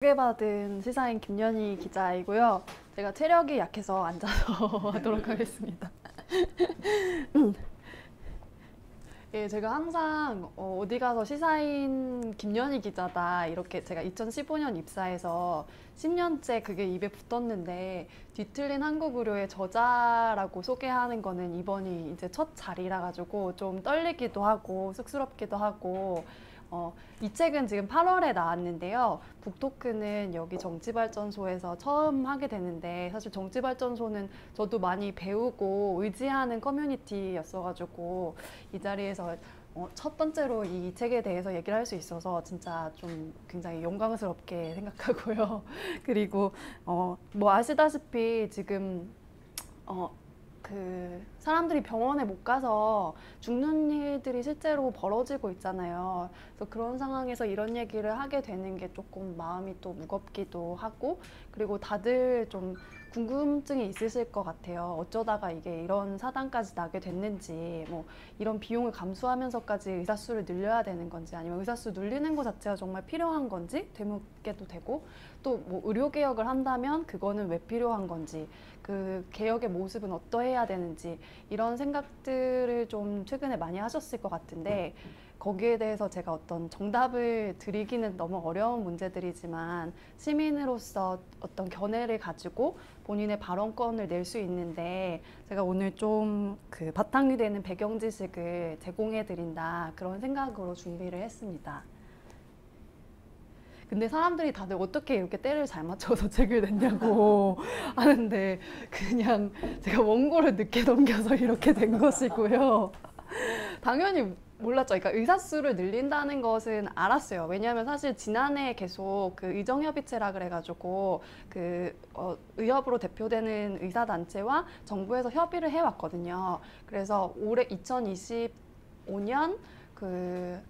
소개받은 시사인 김연희 기자이고요. 제가 체력이 약해서 앉아서 하도록 하겠습니다. 예, 제가 항상 어디 가서 시사인 김연희 기자다 이렇게 제가 2015년 입사해서 10년째 그게 입에 붙었는데 뒤틀린 한국 의료의 저자라고 소개하는 거는 이번이 이제 첫 자리라 가지고 좀 떨리기도 하고 쑥스럽기도 하고 이 책은 지금 8월에 나왔는데요. 북토크는 여기 정치발전소에서 처음 하게 되는데 사실 정치발전소는 저도 많이 배우고 의지하는 커뮤니티였어가지고 이 자리에서 첫 번째로 이 책에 대해서 얘기를 할 수 있어서 진짜 좀 굉장히 영광스럽게 생각하고요. 그리고 뭐 아시다시피 지금 그 사람들이 병원에 못 가서 죽는 일들이 실제로 벌어지고 있잖아요. 그래서 그런 상황에서 이런 얘기를 하게 되는 게 조금 마음이 또 무겁기도 하고, 그리고 다들 좀 궁금증이 있으실 것 같아요. 어쩌다가 이게 이런 사단까지 나게 됐는지, 뭐 이런 비용을 감수하면서까지 의사수를 늘려야 되는 건지, 아니면 의사수 늘리는 것 자체가 정말 필요한 건지 되묻게도 되고, 또 뭐 의료개혁을 한다면 그거는 왜 필요한 건지, 그 개혁의 모습은 어떠해야 되는지, 이런 생각들을 좀 최근에 많이 하셨을 것 같은데, 거기에 대해서 제가 어떤 정답을 드리기는 너무 어려운 문제들이지만 시민으로서 어떤 견해를 가지고 본인의 발언권을 낼 수 있는데, 제가 오늘 좀 그 바탕이 되는 배경 지식을 제공해 드린다, 그런 생각으로 준비를 했습니다. 근데 사람들이 다들 어떻게 이렇게 때를 잘 맞춰서 책을 냈냐고 하는데, 그냥 제가 원고를 늦게 넘겨서 이렇게 된 것이고요. 당연히 몰랐죠. 그러니까 의사수를 늘린다는 것은 알았어요. 왜냐하면 사실 지난해 계속 그 의정협의체라 그래가지고 그 의협으로 대표되는 의사단체와 정부에서 협의를 해왔거든요. 그래서 올해 2025년 그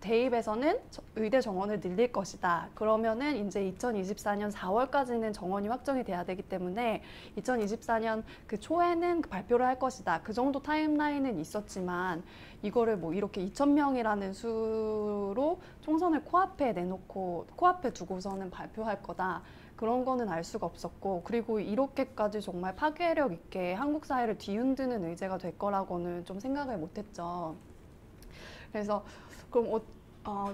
대입에서는 의대 정원을 늘릴 것이다. 그러면은 이제 2024년 4월까지는 정원이 확정이 돼야 되기 때문에 2024년 그 초에는 발표를 할 것이다. 그 정도 타임라인은 있었지만 이거를 뭐 이렇게 2,000명이라는 수로 총선을 코앞에 내놓고 코앞에 두고서는 발표할 거다. 그런 거는 알 수가 없었고, 그리고 이렇게까지 정말 파괴력 있게 한국 사회를 뒤흔드는 의제가 될 거라고는 좀 생각을 못했죠. 그래서 그럼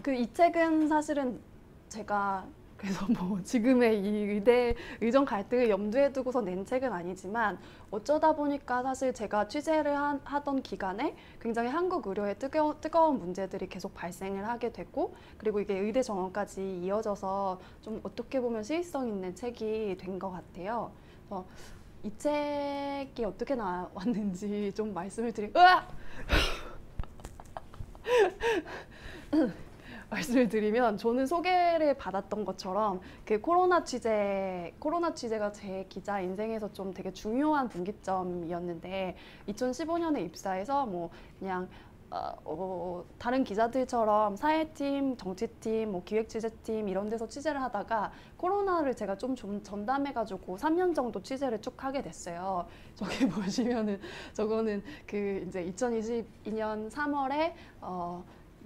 그 이 책은 사실은 제가 그래서 뭐 지금의 이 의대 의정 갈등을 염두에 두고서 낸 책은 아니지만, 어쩌다 보니까 사실 제가 취재를 하던 기간에 굉장히 한국 의료의 뜨거운 문제들이 계속 발생을 하게 됐고, 그리고 이게 의대 정원까지 이어져서 좀 어떻게 보면 시의성 있는 책이 된 것 같아요. 그래서 이 책이 어떻게 나왔는지 좀 말씀을 으악! 말씀을 드리면, 저는 소개를 받았던 것처럼 그 코로나 취재가 제 기자 인생에서 좀 되게 중요한 분기점이었는데, 2015년에 입사해서 뭐 그냥 다른 기자들처럼 사회팀, 정치팀, 뭐 기획취재팀 이런 데서 취재를 하다가 코로나를 제가 좀 전담해가지고 3년 정도 취재를 쭉 하게 됐어요. 저기 보시면은 저거는 그 이제 2022년 3월에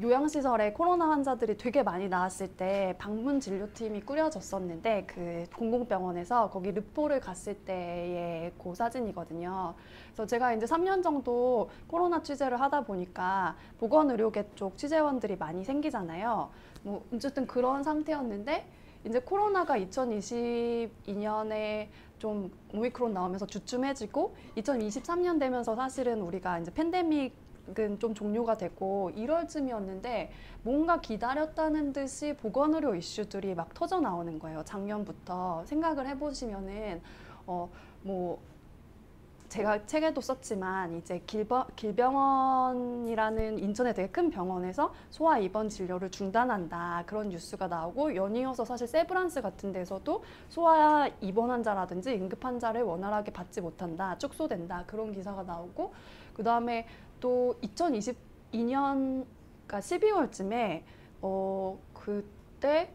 요양시설에 코로나 환자들이 되게 많이 나왔을 때 방문 진료팀이 꾸려졌었는데, 그 공공병원에서 거기 르포를 갔을 때의 그 사진이거든요. 그래서 제가 이제 3년 정도 코로나 취재를 하다 보니까 보건의료계 쪽 취재원들이 많이 생기잖아요. 뭐 어쨌든 그런 상태였는데, 이제 코로나가 2022년에 좀 오미크론 나오면서 주춤해지고 2023년 되면서 사실은 우리가 이제 팬데믹 좀 종료가 되고 이럴 쯤이었는데, 뭔가 기다렸다는 듯이 보건의료 이슈들이 막 터져 나오는 거예요. 작년부터 생각을 해보시면은 뭐 제가 책에도 썼지만 이제 길병원이라는 인천의 되게 큰 병원에서 소아 입원 진료를 중단한다, 그런 뉴스가 나오고, 연이어서 사실 세브란스 같은 데서도 소아 입원 환자라든지 응급 환자를 원활하게 받지 못한다, 축소된다, 그런 기사가 나오고, 그 다음에 또 2022년 그러니까 12월쯤에 그때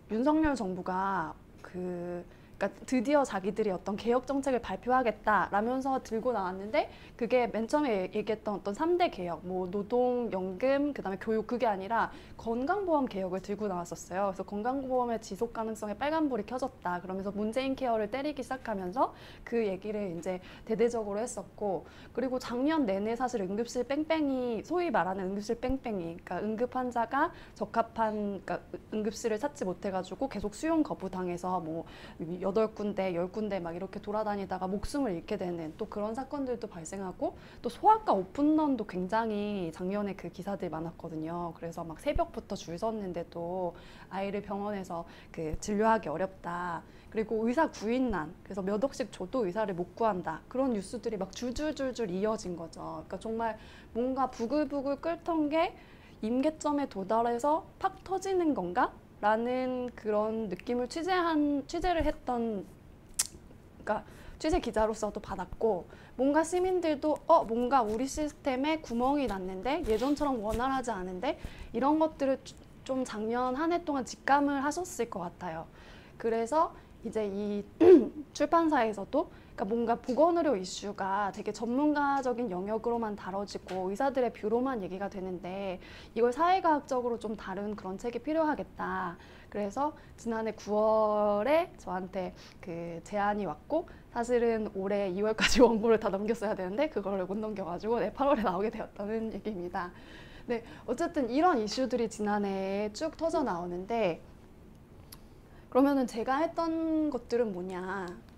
윤석열 정부가 그 그러니까 드디어 자기들이 어떤 개혁 정책을 발표하겠다라면서 들고 나왔는데 그게 맨 처음에 얘기했던 어떤 3대 개혁, 뭐 노동, 연금, 그다음에 교육 그게 아니라 건강보험 개혁을 들고 나왔었어요. 그래서 건강보험의 지속 가능성에 빨간불이 켜졌다. 그러면서 문재인 케어를 때리기 시작하면서 그 얘기를 이제 대대적으로 했었고 그리고 작년 내내 사실 응급실 뺑뺑이 소위 말하는 응급실 뺑뺑이 그러니까 응급 환자가 적합한 그러니까 응급실을 찾지 못해가지고 계속 수용 거부당해서 뭐 8군데, 10군데 막 이렇게 돌아다니다가 목숨을 잃게 되는 또 그런 사건들도 발생하고 또 소아과 오픈런도 굉장히 작년에 그 기사들이 많았거든요. 그래서 막 새벽부터 줄 섰는데도 아이를 병원에서 그 진료하기 어렵다. 그리고 의사 구인난, 그래서 몇 억씩 줘도 의사를 못 구한다. 그런 뉴스들이 막 줄줄줄줄 이어진 거죠. 그러니까 정말 뭔가 부글부글 끓던 게 임계점에 도달해서 팍 터지는 건가? 라는 그런 느낌을 취재를 했던, 그러니까 취재 기자로서도 받았고, 뭔가 시민들도 뭔가 우리 시스템에 구멍이 났는데 예전처럼 원활하지 않은데 이런 것들을 좀 작년 한 해 동안 직감을 하셨을 것 같아요. 그래서 이제 이 출판사에서도 그러니까 뭔가 보건의료 이슈가 되게 전문가적인 영역으로만 다뤄지고 의사들의 뷰로만 얘기가 되는데 이걸 사회과학적으로 좀 다룬 그런 책이 필요하겠다. 그래서 지난해 9월에 저한테 그 제안이 왔고 사실은 올해 2월까지 원고를 다 넘겼어야 되는데 그걸 못 넘겨가지고 8월에 나오게 되었다는 얘기입니다. 네, 어쨌든 이런 이슈들이 지난해에 쭉 터져 나오는데 그러면은 제가 했던 것들은 뭐냐?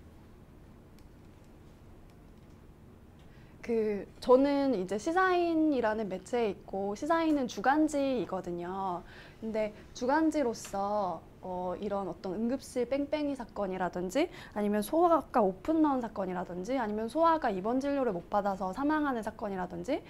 저는 이제 시사인이라는 매체에 있고 시사인은 주간지이거든요. 근데 주간지로서 이런 어떤 응급실 뺑뺑이 사건이라든지 아니면 소아과 오픈런 사건이라든지 아니면 소아가 입원 진료를 못 받아서 사망하는 사건이라든지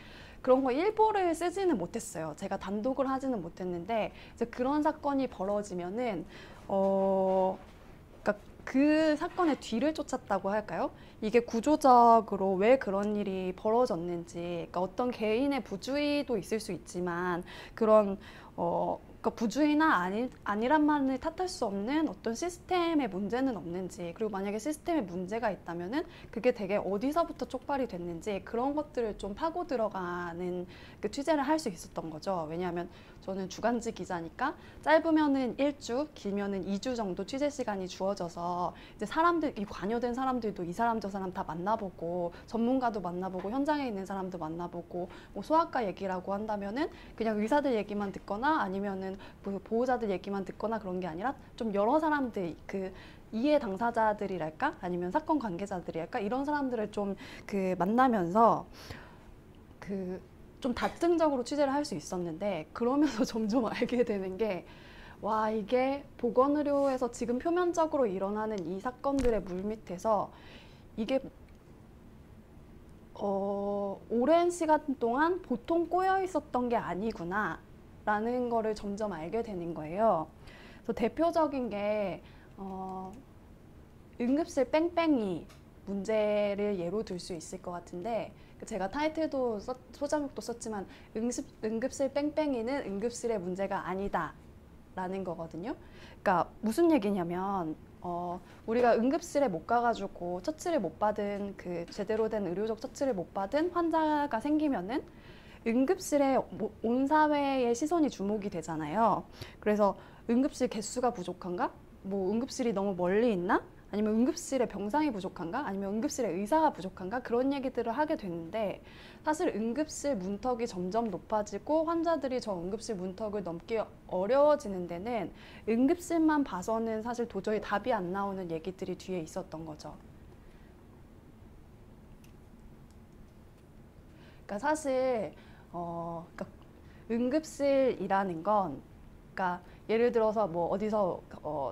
그런 거 일보를 쓰지는 못했어요. 제가 단독을 하지는 못했는데 이제 그런 사건이 벌어지면은 그러니까 그 사건의 뒤를 쫓았다고 할까요? 이게 구조적으로 왜 그런 일이 벌어졌는지, 그러니까 어떤 개인의 부주의도 있을 수 있지만 그런 그러니까 부주의나 아니란만을 탓할 수 없는 어떤 시스템의 문제는 없는지, 그리고 만약에 시스템에 문제가 있다면은 그게 되게 어디서부터 촉발이 됐는지 그런 것들을 좀 파고 들어가는 그 취재를 할 수 있었던 거죠. 왜냐하면 저는 주간지 기자니까 짧으면은 1주, 길면은 2주 정도 취재 시간이 주어져서 이제 이 관여된 사람들도 이 사람 저 사람 다 만나보고 전문가도 만나보고 현장에 있는 사람도 만나보고 뭐 소아과 얘기라고 한다면은 그냥 의사들 얘기만 듣거나 아니면은 뭐 보호자들 얘기만 듣거나 그런 게 아니라 좀 여러 사람들 그 이해 당사자들이랄까 아니면 사건 관계자들이랄까 이런 사람들을 좀 그 만나면서 좀 다층적으로 취재를 할 수 있었는데 그러면서 점점 알게 되는 게 와, 이게 보건의료에서 지금 표면적으로 일어나는 이 사건들의 물밑에서 이게 오랜 시간 동안 보통 꼬여 있었던 게 아니구나 라는 거를 점점 알게 되는 거예요. 그래서 대표적인 게 응급실 뺑뺑이 문제를 예로 들 수 있을 것 같은데 제가 타이틀도 소자목도 썼지만 응급실 뺑뺑이는 응급실의 문제가 아니다 라는 거거든요. 그러니까 무슨 얘기냐면 우리가 응급실에 못 가가지고 처치를 못 받은 그 제대로 된 의료적 처치를 못 받은 환자가 생기면은 응급실에 온 사회의 시선이 주목이 되잖아요. 그래서 응급실 개수가 부족한가? 뭐 응급실이 너무 멀리 있나? 아니면 응급실에 병상이 부족한가? 아니면 응급실에 의사가 부족한가? 그런 얘기들을 하게 되는데 사실 응급실 문턱이 점점 높아지고 환자들이 저 응급실 문턱을 넘기 어려워지는 데는 응급실만 봐서는 사실 도저히 답이 안 나오는 얘기들이 뒤에 있었던 거죠. 그러니까 사실 그러니까 응급실이라는 건 그러니까 예를 들어서 뭐 어디서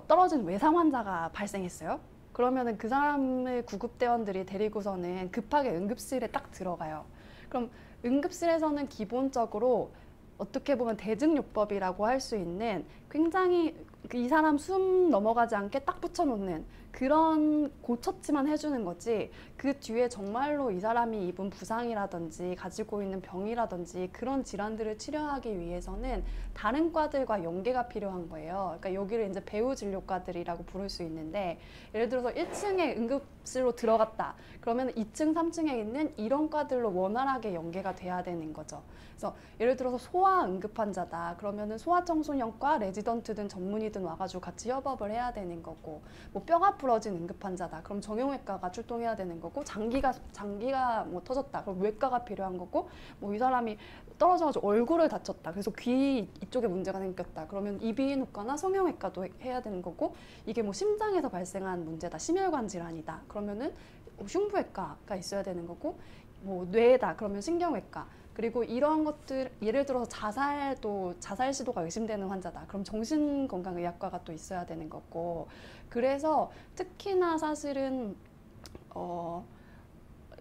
떨어진 외상 환자가 발생했어요. 그러면은 그 사람을 구급대원들이 데리고서는 급하게 응급실에 딱 들어가요. 그럼 응급실에서는 기본적으로 어떻게 보면 대증요법이라고 할 수 있는 굉장히 이 사람 숨 넘어가지 않게 딱 붙여놓는 그런 고처치만 해주는 거지, 그 뒤에 정말로 이 사람이 입은 부상이라든지 가지고 있는 병이라든지 그런 질환들을 치료하기 위해서는 다른 과들과 연계가 필요한 거예요. 그러니까 여기를 이제 배후 진료과들이라고 부를 수 있는데, 예를 들어서 1층에 응급실로 들어갔다 그러면 2층, 3층에 있는 이런 과들로 원활하게 연계가 돼야 되는 거죠. 그래서 예를 들어서 소아 응급 환자다 그러면은 소아청소년과 레지던트 등 전문의든 와가지고 같이 협업을 해야 되는 거고, 뭐 뼈가 부러진 응급 환자다 그럼 정형외과가 출동해야 되는 거고, 장기가 뭐 터졌다 그럼 외과가 필요한 거고, 뭐 이 사람이 떨어져가지고 얼굴을 다쳤다 그래서 귀 이쪽에 문제가 생겼다 그러면 이비인후과나 성형외과도 해야 되는 거고, 이게 뭐 심장에서 발생한 문제다, 심혈관 질환이다 그러면은 흉부외과가 있어야 되는 거고, 뭐 뇌다 그러면 신경외과, 그리고 이런 것들 예를 들어서 자살 시도가 의심되는 환자다 그럼 정신건강의학과가 또 있어야 되는 거고. 그래서 특히나 사실은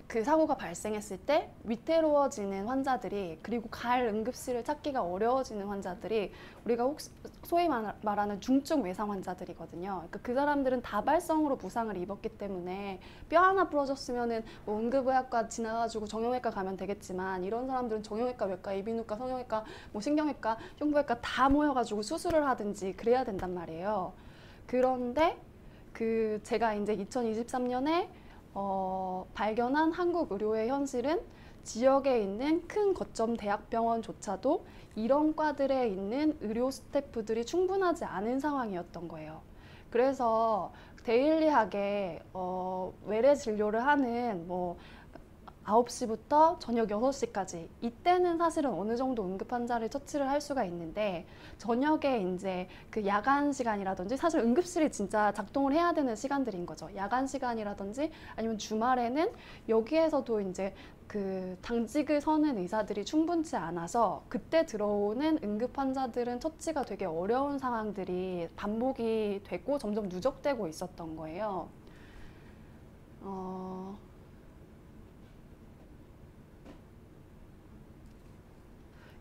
그 사고가 발생했을 때 위태로워지는 환자들이, 그리고 갈 응급실을 찾기가 어려워지는 환자들이 우리가 혹시 소위 말하는 중증 외상 환자들이거든요. 그러니까 그 사람들은 다발성으로 부상을 입었기 때문에 뼈 하나 부러졌으면은 뭐 응급의학과 지나가지고 정형외과 가면 되겠지만, 이런 사람들은 정형외과, 외과, 이비인후과, 성형외과, 뭐 신경외과, 흉부외과 다 모여가지고 수술을 하든지 그래야 된단 말이에요. 그런데 제가 이제 2023년에 발견한 한국 의료의 현실은 지역에 있는 큰 거점 대학병원조차도 이런 과들에 있는 의료 스태프들이 충분하지 않은 상황이었던 거예요. 그래서 데일리하게 외래 진료를 하는 뭐 9시부터 저녁 6시까지, 이때는 사실은 어느 정도 응급 환자를 처치를 할 수가 있는데, 저녁에 이제 그 야간 시간이라든지, 사실 응급실이 진짜 작동을 해야 되는 시간들인 거죠. 야간 시간이라든지 아니면 주말에는 여기에서도 이제 그 당직을 서는 의사들이 충분치 않아서 그때 들어오는 응급 환자들은 처치가 되게 어려운 상황들이 반복이 되고 점점 누적되고 있었던 거예요.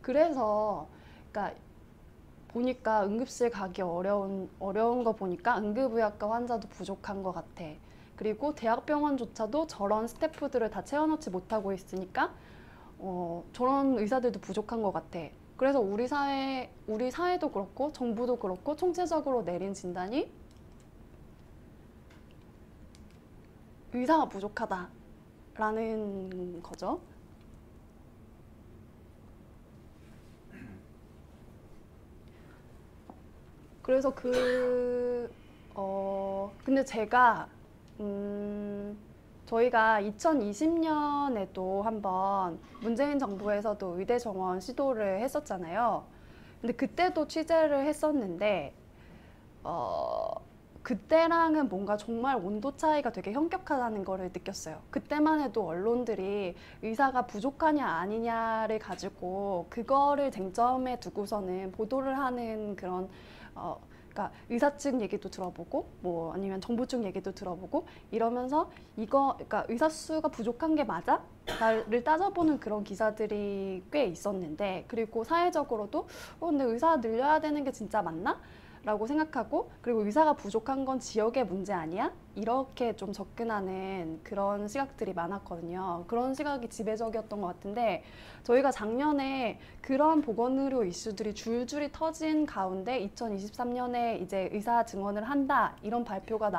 그래서 그러니까 보니까 응급실 가기 어려운 거 보니까 응급의학과 환자도 부족한 것 같아. 그리고 대학병원조차도 저런 스태프들을 다 채워넣지 못하고 있으니까 저런 의사들도 부족한 것 같아. 그래서 우리 사회도 그렇고 정부도 그렇고 총체적으로 내린 진단이 의사가 부족하다라는 거죠. 그래서 근데 제가, 저희가 2020년에도 한번 문재인 정부에서도 의대 정원 시도를 했었잖아요. 근데 그때도 취재를 했었는데, 그때랑은 뭔가 정말 온도 차이가 되게 현격하다는 거를 느꼈어요. 그때만 해도 언론들이 의사가 부족하냐 아니냐를 가지고 그거를 쟁점에 두고서는 보도를 하는 그런 그러니까 의사 측 얘기도 들어보고 뭐 아니면 정부 측 얘기도 들어보고 이러면서 그러니까 의사 수가 부족한 게 맞아? 를 따져보는 그런 기사들이 꽤 있었는데, 그리고 사회적으로도 근데 의사 늘려야 되는 게 진짜 맞나? 라고 생각하고, 그리고 의사가 부족한 건 지역의 문제 아니야? 이렇게 좀 접근하는 그런 시각들이 많았거든요. 그런 시각이 지배적이었던 것 같은데, 저희가 작년에 그런 보건의료 이슈들이 줄줄이 터진 가운데 2023년에 이제 의사 증원을 한다 이런 발표가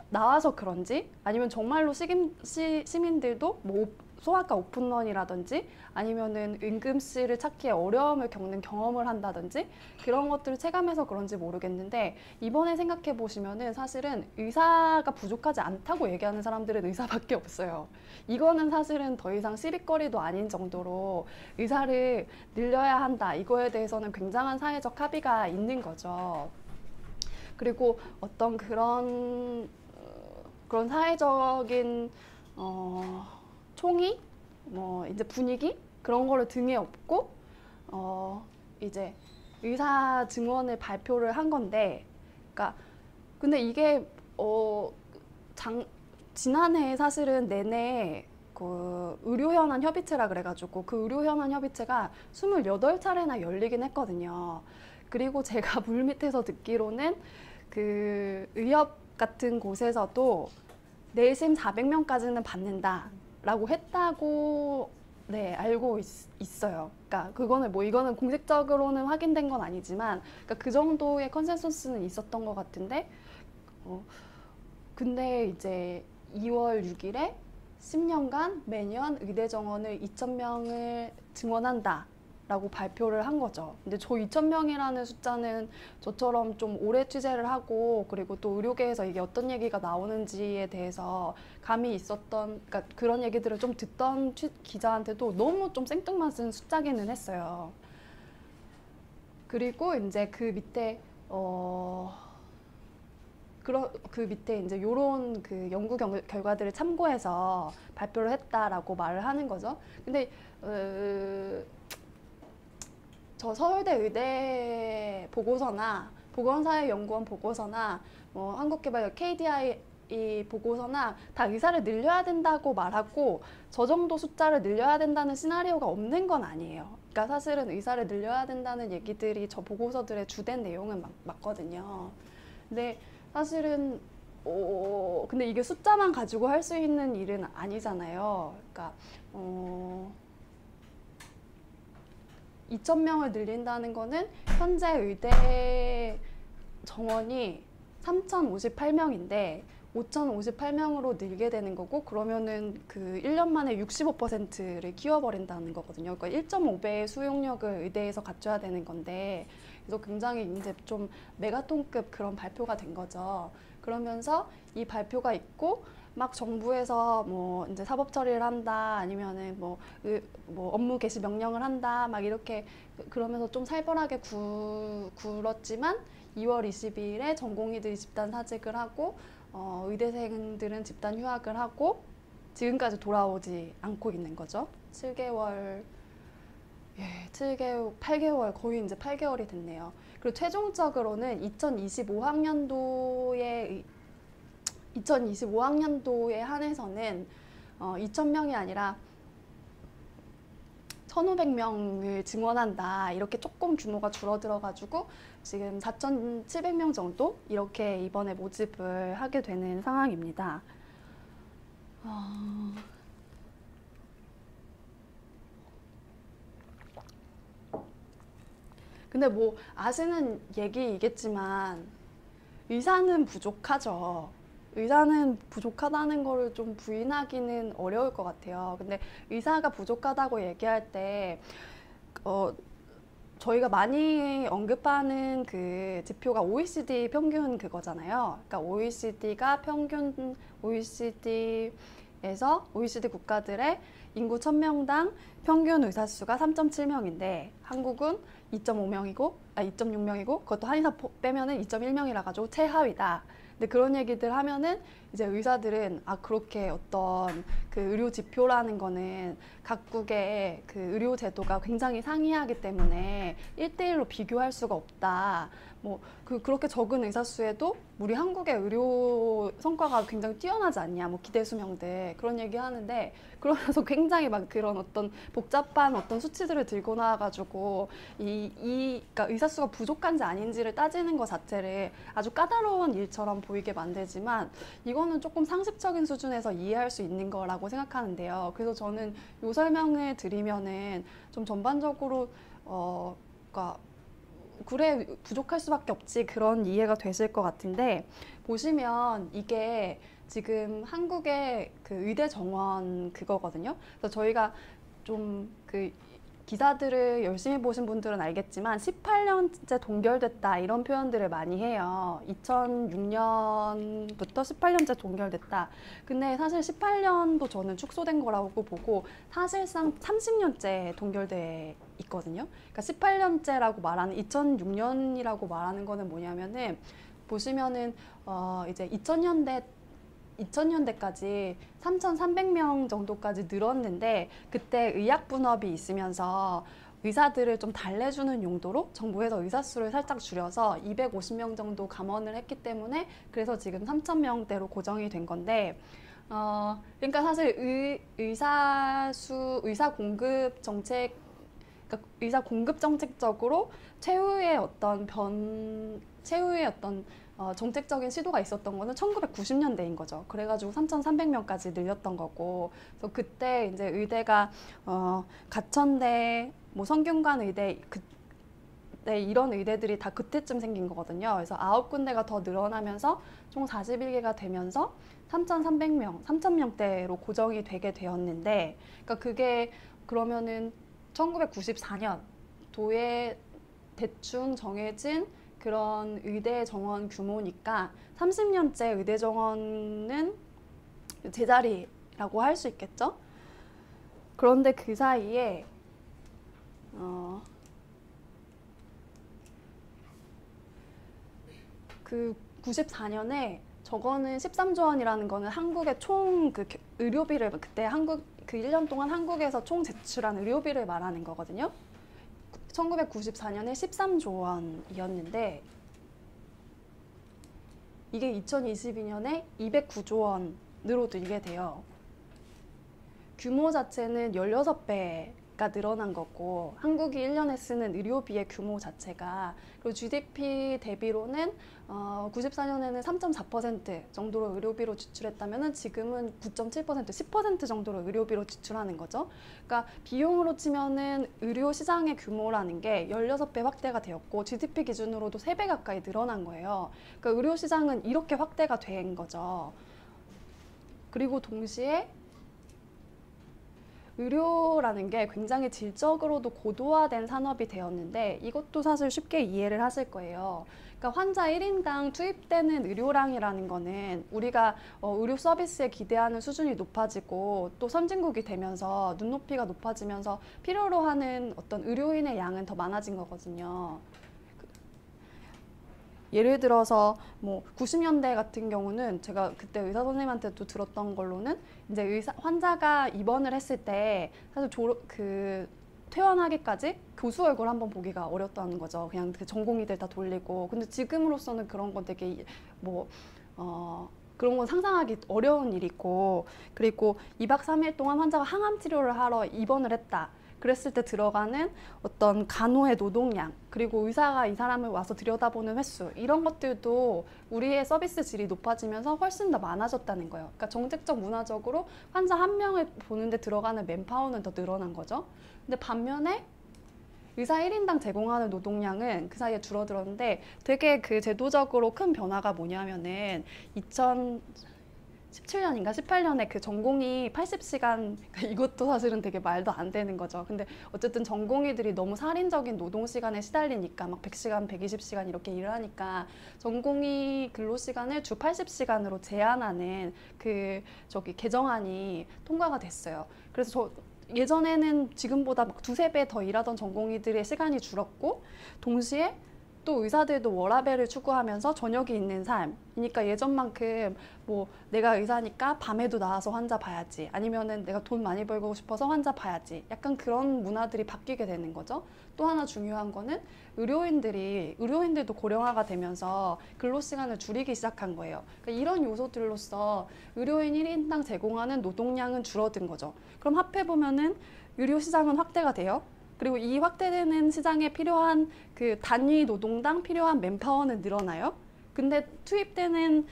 나와서 그런지, 아니면 정말로 시민들도 뭐 소아과 오픈런이라든지 아니면은 응급실을 찾기에 어려움을 겪는 경험을 한다든지 그런 것들을 체감해서 그런지 모르겠는데, 이번에 생각해 보시면은 사실은 의사가 부족하지 않다고 얘기하는 사람들은 의사밖에 없어요. 이거는 사실은 더 이상 시비거리도 아닌 정도로 의사를 늘려야 한다, 이거에 대해서는 굉장한 사회적 합의가 있는 거죠. 그리고 어떤 그런 사회적인 총의, 뭐 이제 분위기 그런 거를 등에 업고 이제 의사 증원을 발표를 한 건데, 그러니까 근데 이게 지난해 사실은 내내 그 의료현안 협의체라 그래가지고 그 의료현안 협의체가 28차례나 열리긴 했거든요. 그리고 제가 물밑에서 듣기로는 그 의협 같은 곳에서도 내심 400명까지는 받는다라고 했다고 네, 알고 있어요. 그러니까 그거는 뭐 이거는 공식적으로는 확인된 건 아니지만 그러니까 그 정도의 컨센서스는 있었던 것 같은데 근데 이제 2월 6일에 10년간 매년 의대 정원을 2,000명을 증원한다 라고 발표를 한 거죠. 근데 저 2,000명이라는 숫자는 저처럼 좀 오래 취재를 하고 그리고 또 의료계에서 이게 어떤 얘기가 나오는지에 대해서 감이 있었던 그러니까 그런 얘기들을 좀 듣던 기자한테도 너무 좀 생뚱맞은 숫자기는 했어요. 그리고 이제 그 밑에 그 밑에 이제 요런 그 연구 결과들을 참고해서 발표를 했다라고 말을 하는 거죠. 근데 저 서울대 의대 보고서나 보건사회연구원 보고서나 뭐 한국개발 KDI 보고서나 다 의사를 늘려야 된다고 말하고 저 정도 숫자를 늘려야 된다는 시나리오가 없는 건 아니에요. 그러니까 사실은 의사를 늘려야 된다는 얘기들이 저 보고서들의 주된 내용은 맞거든요. 근데 사실은 근데 이게 숫자만 가지고 할 수 있는 일은 아니잖아요. 그러니까 2,000명을 늘린다는 거는 현재 의대 정원이 3,058명인데 5,058명으로 늘게 되는 거고 그러면은 그 1년 만에 65%를 키워버린다는 거거든요. 그러니까 1.5배의 수용력을 의대에서 갖춰야 되는 건데 그래서 굉장히 이제 좀 메가톤급 그런 발표가 된 거죠. 그러면서 이 발표가 있고 막 정부에서 뭐 이제 사법 처리를 한다 아니면은 뭐 업무 개시 명령을 한다 막 이렇게 그러면서 좀 살벌하게 굴었지만 2월 22일에 전공의들이 집단 사직을 하고 의대생들은 집단 휴학을 하고 지금까지 돌아오지 않고 있는 거죠. 7개월, 8개월 거의 이제 8개월이 됐네요. 그리고 최종적으로는 2025학년도에 한해서는 2,000명이 아니라 1,500명을 증원한다. 이렇게 조금 규모가 줄어들어가지고 지금 4,700명 정도 이렇게 이번에 모집을 하게 되는 상황입니다. 근데 뭐 아시는 얘기이겠지만 의사는 부족하죠. 의사는 부족하다는 거를 좀 부인하기는 어려울 것 같아요. 근데 의사가 부족하다고 얘기할 때 저희가 많이 언급하는 그 지표가 OECD 평균 그거잖아요. 그러니까 OECD에서 OECD 국가들의 인구 1,000명당 평균 의사 수가 3.7명인데 한국은 2.6명이고 그것도 한의사 빼면은 2.1명이라 가지고 최하위다. 근데 그런 얘기들 하면은 이제 의사들은 그렇게 어떤 그 의료 지표라는 거는 각국의 그 의료 제도가 굉장히 상이하기 때문에 1대1로 비교할 수가 없다. 뭐 그렇게 적은 의사 수에도 우리 한국의 의료 성과가 굉장히 뛰어나지 않냐. 뭐 기대 수명들 그런 얘기 하는데 그러면서 굉장히 막 그런 어떤 복잡한 어떤 수치들을 들고 나와가지고 그러니까 의사 수가 부족한지 아닌지를 따지는 것 자체를 아주 까다로운 일처럼 보이게 만들지만 이거는 조금 상식적인 수준에서 이해할 수 있는 거라고 생각하는데요. 그래서 저는 요 설명을 드리면은 좀 전반적으로 그러니까 그래 부족할 수밖에 없지 그런 이해가 되실 것 같은데 보시면 이게 지금 한국의 그 의대 정원 그거거든요. 그래서 저희가 좀 그 기사들을 열심히 보신 분들은 알겠지만 18년째 동결됐다 이런 표현들을 많이 해요. 2006년부터 18년째 동결됐다. 근데 사실 18년도 저는 축소된 거라고 보고 사실상 30년째 동결돼 있거든요. 그러니까 18년째라고 말하는 2006년이라고 말하는 거는 뭐냐면은 보시면은 이제 2000년대까지 3,300명 정도까지 늘었는데 그때 의약분업이 있으면서 의사들을 좀 달래주는 용도로 정부에서 의사 수를 살짝 줄여서 250명 정도 감원을 했기 때문에 그래서 지금 3,000명대로 고정이 된 건데 그러니까 사실 의사 공급 정책 그러니까 의사 공급 정책적으로 최후의 어떤 정책적인 시도가 있었던 거는 1990년대인 거죠. 그래가지고 3,300명까지 늘렸던 거고, 그래서 그때 이제 의대가 가천대, 뭐 성균관 의대, 네, 이런 의대들이 다 그때쯤 생긴 거거든요. 그래서 9군데가 더 늘어나면서 총 41개가 되면서 3,300명, 3,000명대로 고정이 되게 되었는데, 그러니까 그게 그러면은 1994년 도에 대충 정해진 그런 의대 정원 규모니까 30년째 의대 정원은 제자리라고 할 수 있겠죠? 그런데 그 사이에 그 94년에 저거는 13조 원이라는 거는 한국의 총 그 의료비를 그때 그 1년 동안 한국에서 총 제출한 의료비를 말하는 거거든요. 1994년에 13조 원이었는데 이게 2022년에 209조 원으로 늘게 돼요. 규모 자체는 16배가 늘어난 거고, 한국이 1년에 쓰는 의료비의 규모 자체가, 그리고 GDP 대비로는 94년에는 3.4% 정도로 의료비로 지출했다면 지금은 9.7%, 10% 정도로 의료비로 지출하는 거죠. 그러니까 비용으로 치면은 의료 시장의 규모라는 게 16배 확대가 되었고, GDP 기준으로도 3배 가까이 늘어난 거예요. 그러니까 의료 시장은 이렇게 확대가 된 거죠. 그리고 동시에 의료라는 게 굉장히 질적으로도 고도화된 산업이 되었는데, 이것도 사실 쉽게 이해를 하실 거예요. 그러니까 환자 1인당 투입되는 의료량이라는 거는 우리가 의료 서비스에 기대하는 수준이 높아지고, 또 선진국이 되면서 눈높이가 높아지면서 필요로 하는 어떤 의료인의 양은 더 많아진 거거든요. 예를 들어서 뭐 90년대 같은 경우는 제가 그때 의사 선생님한테도 들었던 걸로는 이제 환자가 입원을 했을 때 사실 퇴원하기까지 교수 얼굴 한번 보기가 어렵다는 거죠. 그냥 그 전공의들 다 돌리고. 근데 지금으로서는 그런 건 되게 그런 건 상상하기 어려운 일이고, 그리고 2박 3일 동안 환자가 항암 치료를 하러 입원을 했다. 그랬을 때 들어가는 어떤 간호의 노동량, 그리고 의사가 이 사람을 와서 들여다보는 횟수, 이런 것들도 우리의 서비스 질이 높아지면서 훨씬 더 많아졌다는 거예요. 그러니까 정책적 문화적으로 환자 한 명을 보는데 들어가는 맨파워는 더 늘어난 거죠. 근데 반면에 의사 1인당 제공하는 노동량은 그 사이에 줄어들었는데, 되게 그 제도적으로 큰 변화가 뭐냐면은 17년인가 18년에 그 전공의 80시간, 이것도 사실은 되게 말도 안 되는 거죠. 근데 어쨌든 전공의들이 너무 살인적인 노동 시간에 시달리니까 막 100시간, 120시간 이렇게 일을 하니까 전공의 근로 시간을 주 80시간으로 제한하는 개정안이 통과가 됐어요. 그래서 예전에는 지금보다 막 2~3배 더 일하던 전공의들의 시간이 줄었고, 동시에 또 의사들도 워라밸을 추구하면서 저녁이 있는 삶이니까 예전만큼 뭐 내가 의사니까 밤에도 나와서 환자 봐야지, 아니면은 내가 돈 많이 벌고 싶어서 환자 봐야지, 약간 그런 문화들이 바뀌게 되는 거죠. 또 하나 중요한 거는 의료인들도 고령화가 되면서 근로시간을 줄이기 시작한 거예요. 그러니까 이런 요소들로서 의료인 1인당 제공하는 노동량은 줄어든 거죠. 그럼 합해보면은 의료시장은 확대가 돼요. 그리고 이 확대되는 시장에 필요한 그 단위 노동당 필요한 맨파워는 늘어나요. 근데 투입되는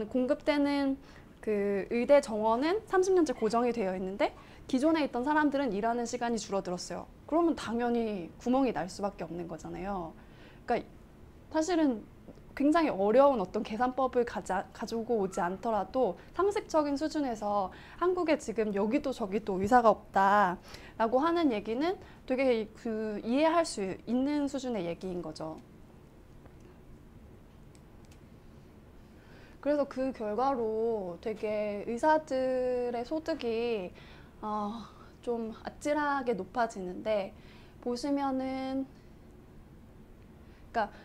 공급되는 그 의대 정원은 30년째 고정이 되어 있는데, 기존에 있던 사람들은 일하는 시간이 줄어들었어요. 그러면 당연히 구멍이 날 수밖에 없는 거잖아요. 그러니까 사실은 굉장히 어려운 어떤 계산법을 가지고 오지 않더라도 상식적인 수준에서 한국에 지금 여기도 저기도 의사가 없다라고 하는 얘기는 되게 이해할 수 있는 수준의 얘기인 거죠. 그래서 그 결과로 되게 의사들의 소득이 좀 아찔하게 높아지는데, 보시면은, 그러니까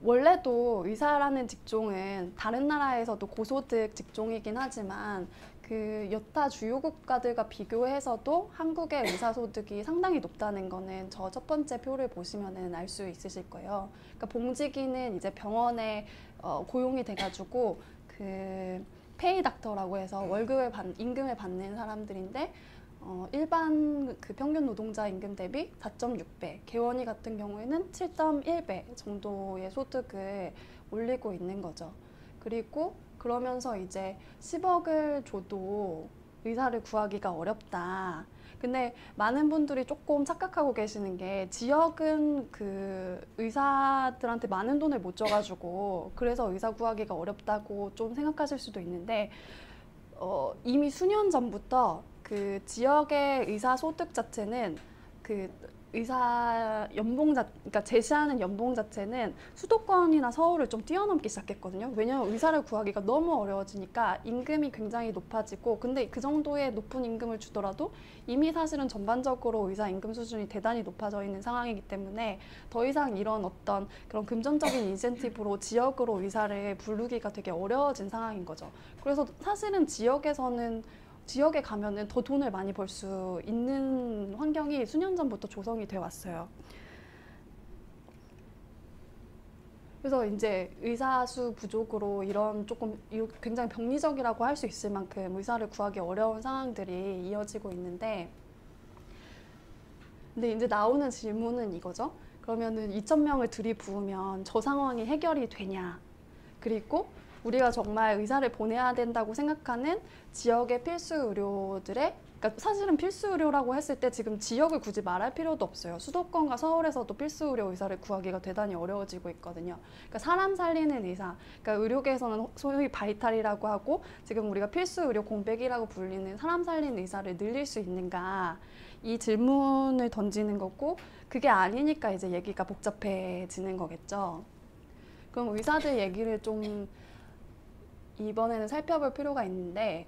원래도 의사라는 직종은 다른 나라에서도 고소득 직종이긴 하지만 그 여타 주요 국가들과 비교해서도 한국의 의사 소득이 상당히 높다는 거는 저 첫 번째 표를 보시면은 알 수 있으실 거예요. 그러니까 봉직이는 이제 병원에 고용이 돼가지고 그 페이 닥터라고 해서 임금을 받는 사람들인데, 일반 그 평균 노동자 임금 대비 4.6배, 개원이 같은 경우에는 7.1배 정도의 소득을 올리고 있는 거죠. 그리고 그러면서 이제 10억을 줘도 의사를 구하기가 어렵다. 근데 많은 분들이 조금 착각하고 계시는 게 지역은 그 의사들한테 많은 돈을 못 줘가지고 그래서 의사 구하기가 어렵다고 좀 생각하실 수도 있는데 이미 수년 전부터 그 지역의 의사 소득 자체는 그 의사 그러니까 제시하는 연봉 자체는 수도권이나 서울을 좀 뛰어넘기 시작했거든요. 왜냐하면 의사를 구하기가 너무 어려워지니까 임금이 굉장히 높아지고, 근데 그 정도의 높은 임금을 주더라도 이미 사실은 전반적으로 의사 임금 수준이 대단히 높아져 있는 상황이기 때문에 더 이상 이런 어떤 그런 금전적인 인센티브로 지역으로 의사를 부르기가 되게 어려워진 상황인 거죠. 그래서 사실은 지역에 가면은 더 돈을 많이 벌 수 있는 환경이 수년 전부터 조성이 되어 왔어요. 그래서 이제 의사 수 부족으로 이런 조금 굉장히 병리적이라고 할 수 있을 만큼 의사를 구하기 어려운 상황들이 이어지고 있는데, 근데 이제 나오는 질문은 이거죠. 그러면은 2,000명을 들이부으면 저 상황이 해결이 되냐? 그리고 우리가 정말 의사를 보내야 된다고 생각하는 지역의 필수 의료들의, 그러니까 사실은 필수 의료라고 했을 때 지금 지역을 굳이 말할 필요도 없어요. 수도권과 서울에서도 필수 의료 의사를 구하기가 대단히 어려워지고 있거든요. 그러니까 사람 살리는 의사, 그러니까 의료계에서는 소위 바이탈이라고 하고 지금 우리가 필수 의료 공백이라고 불리는 사람 살리는 의사를 늘릴 수 있는가, 이 질문을 던지는 거고, 그게 아니니까 이제 얘기가 복잡해지는 거겠죠. 그럼 의사들 얘기를 좀 이번에는 살펴볼 필요가 있는데,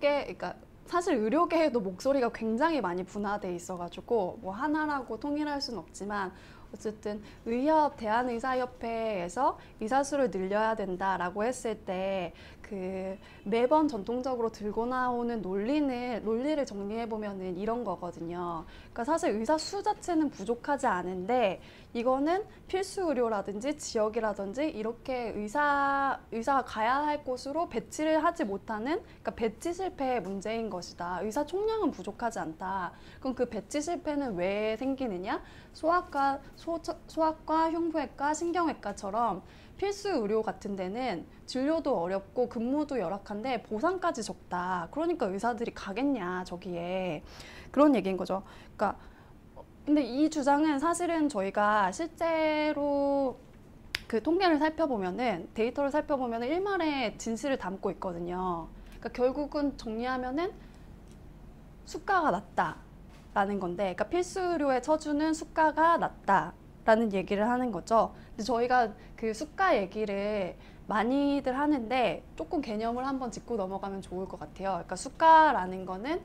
그러니까 사실 의료계에도 목소리가 굉장히 많이 분화돼 있어가지고 뭐 하나라고 통일할 수는 없지만, 어쨌든 대한의사협회에서 의사수를 늘려야 된다라고 했을 때 그 매번 전통적으로 들고 나오는 논리를 정리해 보면은 이런 거거든요. 그러니까 사실 의사 수 자체는 부족하지 않은데, 이거는 필수 의료라든지 지역이라든지 이렇게 의사가 가야 할 곳으로 배치를 하지 못하는, 그러니까 배치 실패의 문제인 것이다. 의사 총량은 부족하지 않다. 그럼 그 배치 실패는 왜 생기느냐? 소아과, 흉부외과, 신경외과처럼 필수 의료 같은 데는 진료도 어렵고 근무도 열악한데 보상까지 적다. 그러니까 의사들이 가겠냐, 저기에. 그런 얘기인 거죠. 그러니까 근데 이 주장은 사실은 저희가 실제로 그 통계를 살펴보면은, 데이터를 살펴보면은 일말의 진실을 담고 있거든요. 그러니까 결국은 정리하면은 수가가 낮다라는 건데, 그러니까 필수 의료의 처주는 수가가 낮다라는 얘기를 하는 거죠. 근데 저희가 그 수가 얘기를 많이들 하는데 조금 개념을 한번 짚고 넘어가면 좋을 것 같아요. 그러니까 수가라는 거는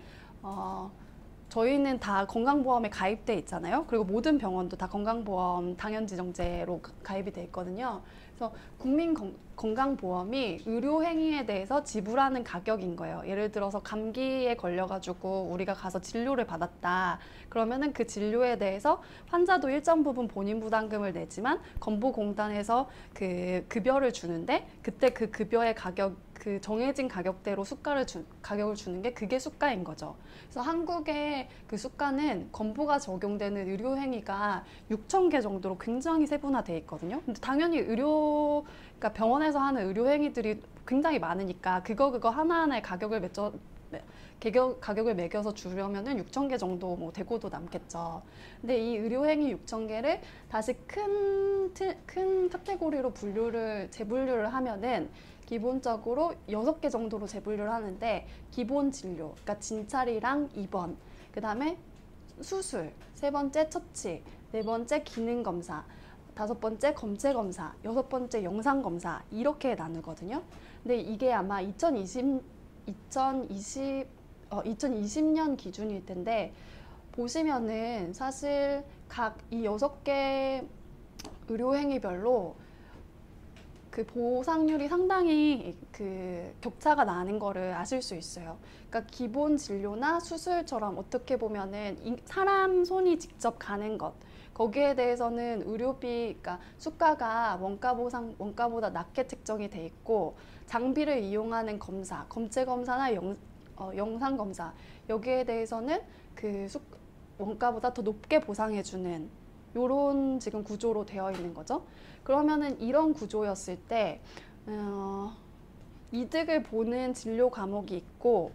저희는 다 건강보험에 가입돼 있잖아요. 그리고 모든 병원도 다 건강보험 당연지정제로 가입이 돼 있거든요. 그래서 국민건강보험이 의료행위에 대해서 지불하는 가격인 거예요. 예를 들어서 감기에 걸려가지고 우리가 가서 진료를 받았다. 그러면은 그 진료에 대해서 환자도 일정 부분 본인 부담금을 내지만 건보공단에서 그 급여를 주는데, 그때 그 급여의 그 정해진 가격대로 가격을 주는 게 그게 수가인 거죠. 그래서 한국의 그 수가는 건보가 적용되는 의료행위가 6,000개 정도로 굉장히 세분화되어 있거든요. 근데 당연히 그러니까 병원에서 하는 의료행위들이 굉장히 많으니까 그거 하나하나의 가격을 매겨서 주려면은 6,000개 정도 뭐 대고도 남겠죠. 근데 이 의료행위 6,000개를 다시 큰 카테고리로 재분류를 하면은 기본적으로 6개 정도로 재분류를 하는데, 기본 진료, 그러니까 진찰이랑 입원, 그 다음에 수술, 세 번째 처치, 네 번째 기능 검사, 다섯 번째 검체 검사, 여섯 번째 영상 검사, 이렇게 나누거든요. 근데 이게 아마 2020년 기준일 텐데, 보시면은 사실 각 이 6개 의료행위별로 그 보상률이 상당히 그 격차가 나는 거를 아실 수 있어요. 그러니까 기본 진료나 수술처럼 어떻게 보면은 사람 손이 직접 가는 것, 거기에 대해서는 의료비, 그러니까 수가가 원가보다 낮게 책정이 돼 있고, 장비를 이용하는 검사, 검체 검사나 영상 검사, 여기에 대해서는 그 원가보다 더 높게 보상해주는 요런 지금 구조로 되어 있는 거죠. 그러면은 이런 구조였을 때 이득을 보는 진료 과목이 있고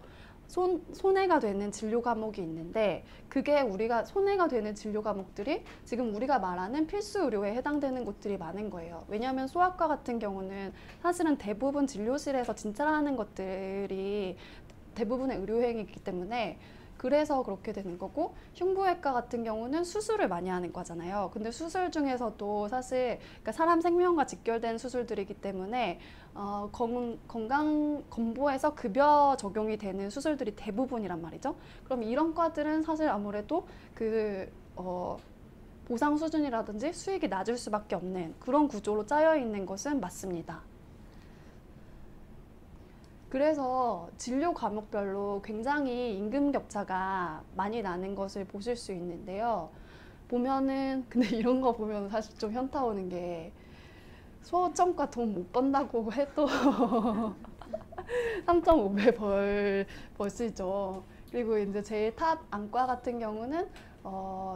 손해가 되는 진료 과목이 있는데, 그게 우리가 손해가 되는 진료 과목들이 지금 우리가 말하는 필수 의료에 해당되는 곳들이 많은 거예요. 왜냐하면 소아과 같은 경우는 사실은 대부분 진료실에서 진찰하는 것들이 대부분의 의료행위이기 때문에 그래서 그렇게 되는 거고, 흉부외과 같은 경우는 수술을 많이 하는 거잖아요. 근데 수술 중에서도 사실 그러니까 사람 생명과 직결된 수술들이기 때문에 건강건보에서 급여 적용이 되는 수술들이 대부분이란 말이죠. 그럼 이런 과들은 사실 아무래도 보상 수준이라든지 수익이 낮을 수밖에 없는 그런 구조로 짜여 있는 것은 맞습니다. 그래서 진료 과목별로 굉장히 임금 격차가 많이 나는 것을 보실 수 있는데요. 보면은 근데 이런 거 보면 사실 좀 현타 오는 게, 소아청과 돈 못 번다고 해도 3.5배 벌 수 있죠. 그리고 이제 제일 탑 안과 같은 경우는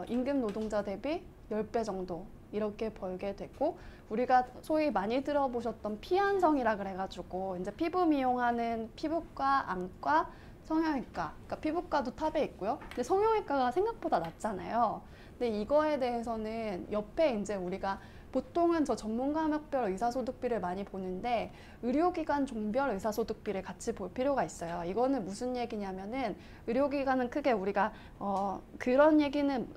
임금 노동자 대비 10배 정도 이렇게 벌게 되고, 우리가 소위 많이 들어보셨던 피한성이라 그래가지고 이제 피부 미용하는 피부과, 안과, 성형외과, 그러니까 피부과도 탑에 있고요. 근데 성형외과가 생각보다 낮잖아요. 근데 이거에 대해서는 옆에 이제 우리가 보통은 저 전문 과목별 의사소득비를 많이 보는데 의료기관 종별 의사소득비를 같이 볼 필요가 있어요. 이거는 무슨 얘기냐면은, 의료기관은 크게 우리가 그런 얘기는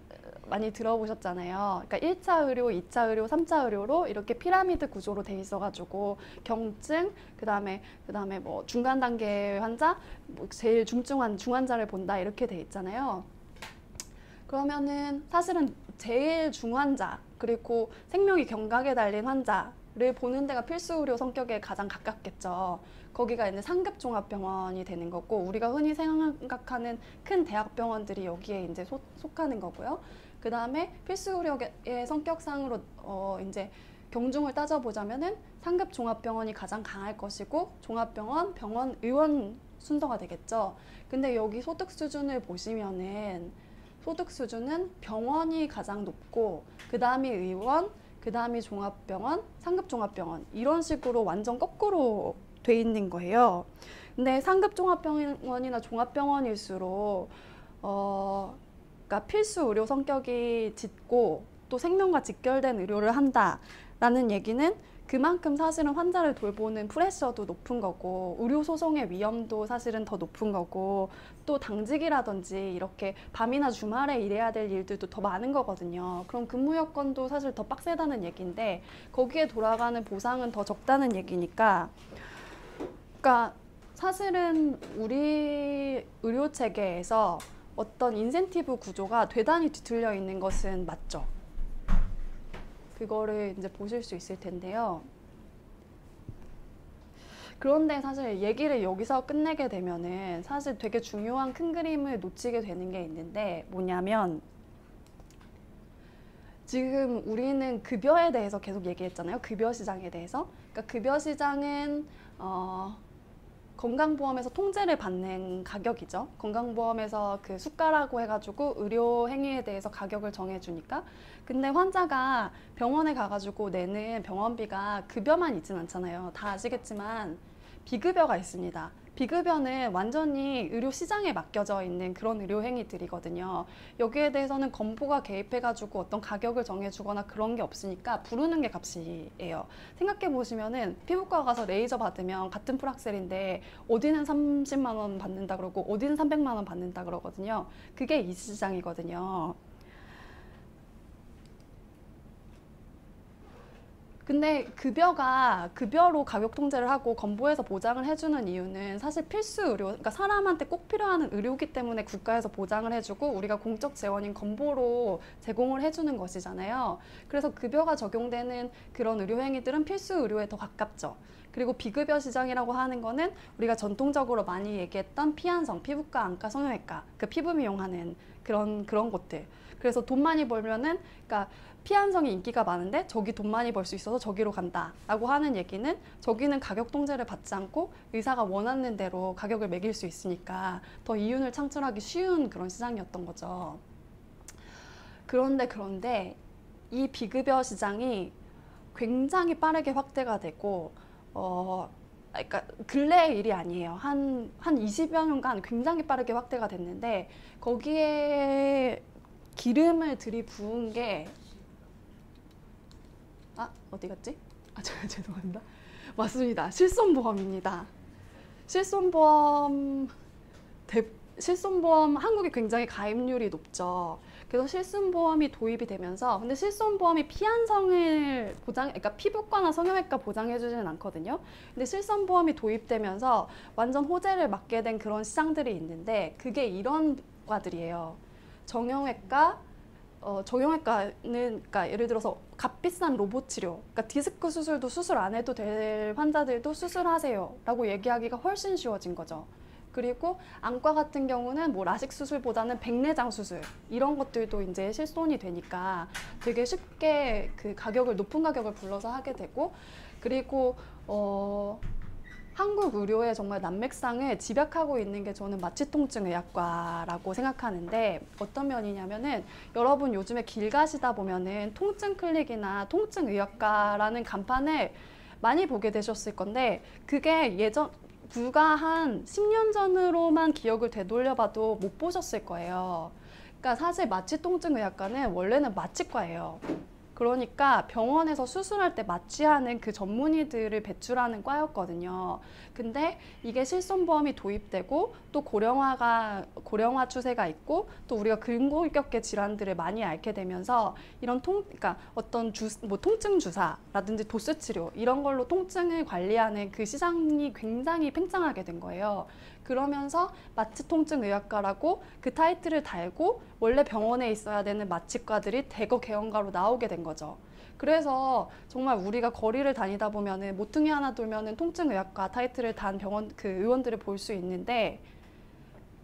많이 들어보셨잖아요. 그러니까 1차 의료, 2차 의료, 3차 의료로 이렇게 피라미드 구조로 돼 있어가지고 경증, 그다음에 뭐 중간 단계 환자, 뭐 제일 중증한 중환자를 본다 이렇게 돼 있잖아요. 그러면은 사실은 제일 중환자, 그리고 생명이 경각에 달린 환자를 보는 데가 필수 의료 성격에 가장 가깝겠죠. 거기가 이제 상급 종합병원이 되는 거고, 우리가 흔히 생각하는 큰 대학병원들이 여기에 이제 속하는 거고요. 그 다음에 필수 의료의 성격상으로 이제 경중을 따져보자면은 상급 종합병원이 가장 강할 것이고, 종합병원, 병원, 의원 순서가 되겠죠. 근데 여기 소득 수준을 보시면은 소득 수준은 병원이 가장 높고, 그 다음이 의원, 그 다음이 종합병원, 상급 종합병원, 이런 식으로 완전 거꾸로 돼 있는 거예요. 근데 상급 종합병원이나 종합병원일수록 그러니까 필수 의료 성격이 짙고 또 생명과 직결된 의료를 한다라는 얘기는 그만큼 사실은 환자를 돌보는 프레셔도 높은 거고, 의료 소송의 위험도 사실은 더 높은 거고, 또 당직이라든지 이렇게 밤이나 주말에 일해야 될 일들도 더 많은 거거든요. 그럼 근무 여건도 사실 더 빡세다는 얘기인데 거기에 돌아가는 보상은 더 적다는 얘기니까, 그러니까 사실은 우리 의료 체계에서 어떤 인센티브 구조가 대단히 뒤틀려 있는 것은 맞죠. 그거를 이제 보실 수 있을 텐데요. 그런데 사실 얘기를 여기서 끝내게 되면은 사실 되게 중요한 큰 그림을 놓치게 되는 게 있는데, 뭐냐면 지금 우리는 급여에 대해서 계속 얘기했잖아요. 급여 시장에 대해서. 그러니까 급여 시장은 건강보험에서 통제를 받는 가격이죠. 건강보험에서 그 수가라고 해가지고 의료 행위에 대해서 가격을 정해주니까. 근데 환자가 병원에 가가지고 내는 병원비가 급여만 있진 않잖아요. 다 아시겠지만 비급여가 있습니다. 비급여는 완전히 의료 시장에 맡겨져 있는 그런 의료 행위들이거든요. 여기에 대해서는 건보가 개입해가지고 어떤 가격을 정해주거나 그런 게 없으니까 부르는 게 값이에요. 생각해 보시면은 피부과 가서 레이저 받으면 같은 프락셀인데 어디는 30만 원 받는다 그러고 어디는 300만 원 받는다 그러거든요. 그게 이 시장이거든요. 근데 급여로 가격 통제를 하고 건보에서 보장을 해주는 이유는 사실 필수 의료, 그러니까 사람한테 꼭 필요한 의료기 때문에 국가에서 보장을 해주고 우리가 공적 재원인 건보로 제공을 해주는 것이잖아요. 그래서 급여가 적용되는 그런 의료 행위들은 필수 의료에 더 가깝죠. 그리고 비급여 시장이라고 하는 거는 우리가 전통적으로 많이 얘기했던 피한성, 피부과, 안과, 성형외과, 그 피부 미용하는 그런 곳들. 그래서 돈 많이 벌면은, 그러니까 피한성이 인기가 많은데 저기 돈 많이 벌 수 있어서 저기로 간다 라고 하는 얘기는 저기는 가격 통제를 받지 않고 의사가 원하는 대로 가격을 매길 수 있으니까 더 이윤을 창출하기 쉬운 그런 시장이었던 거죠. 그런데 이 비급여 시장이 굉장히 빠르게 확대가 되고 그러니까 근래의 일이 아니에요. 한 20여 년간 굉장히 빠르게 확대가 됐는데 거기에 기름을 들이부은 게 어디 갔지? 죄송합니다. 맞습니다. 실손보험입니다. 실손보험 한국이 굉장히 가입률이 높죠. 그래서 실손보험이 도입이 되면서 근데 실손보험이 피한성을 그러니까 피부과나 성형외과 보장해주지는 않거든요. 근데 실손보험이 도입되면서 완전 호재를 맞게 된 그런 시장들이 있는데 그게 이런 과들이에요. 정형외과는 그러니까 예를 들어서 값비싼 로봇 치료, 그러니까 디스크 수술도 수술 안 해도 될 환자들도 수술하세요 라고 얘기하기가 훨씬 쉬워진 거죠. 그리고 안과 같은 경우는 뭐 라식 수술보다는 백내장 수술 이런 것들도 이제 실손이 되니까 되게 쉽게 그 높은 가격을 불러서 하게 되고 그리고 한국 의료의 정말 난맥상을 집약하고 있는 게 저는 마취통증의학과라고 생각하는데 어떤 면이냐면은 여러분 요즘에 길 가시다 보면은 통증 클릭이나 통증의학과라는 간판을 많이 보게 되셨을 건데 그게 불과 한 10년 전으로만 기억을 되돌려봐도 못 보셨을 거예요. 그러니까 사실 마취통증의학과는 원래는 마취과예요. 그러니까 병원에서 수술할 때 마취하는 그 전문의들을 배출하는 과였거든요. 근데 이게 실손보험이 도입되고 또 고령화 추세가 있고 또 우리가 근골격계 질환들을 많이 앓게 되면서 이런 그러니까 어떤 통증 주사라든지 도수 치료 이런 걸로 통증을 관리하는 그 시장이 굉장히 팽창하게 된 거예요. 그러면서 마취통증의학과라고 그 타이틀을 달고 원래 병원에 있어야 되는 마취과들이 대거 개원가로 나오게 된 거죠. 그래서 정말 우리가 거리를 다니다 보면은 모퉁이 하나 돌면은 통증의학과 타이틀을 단 병원 그 의원들을 볼 수 있는데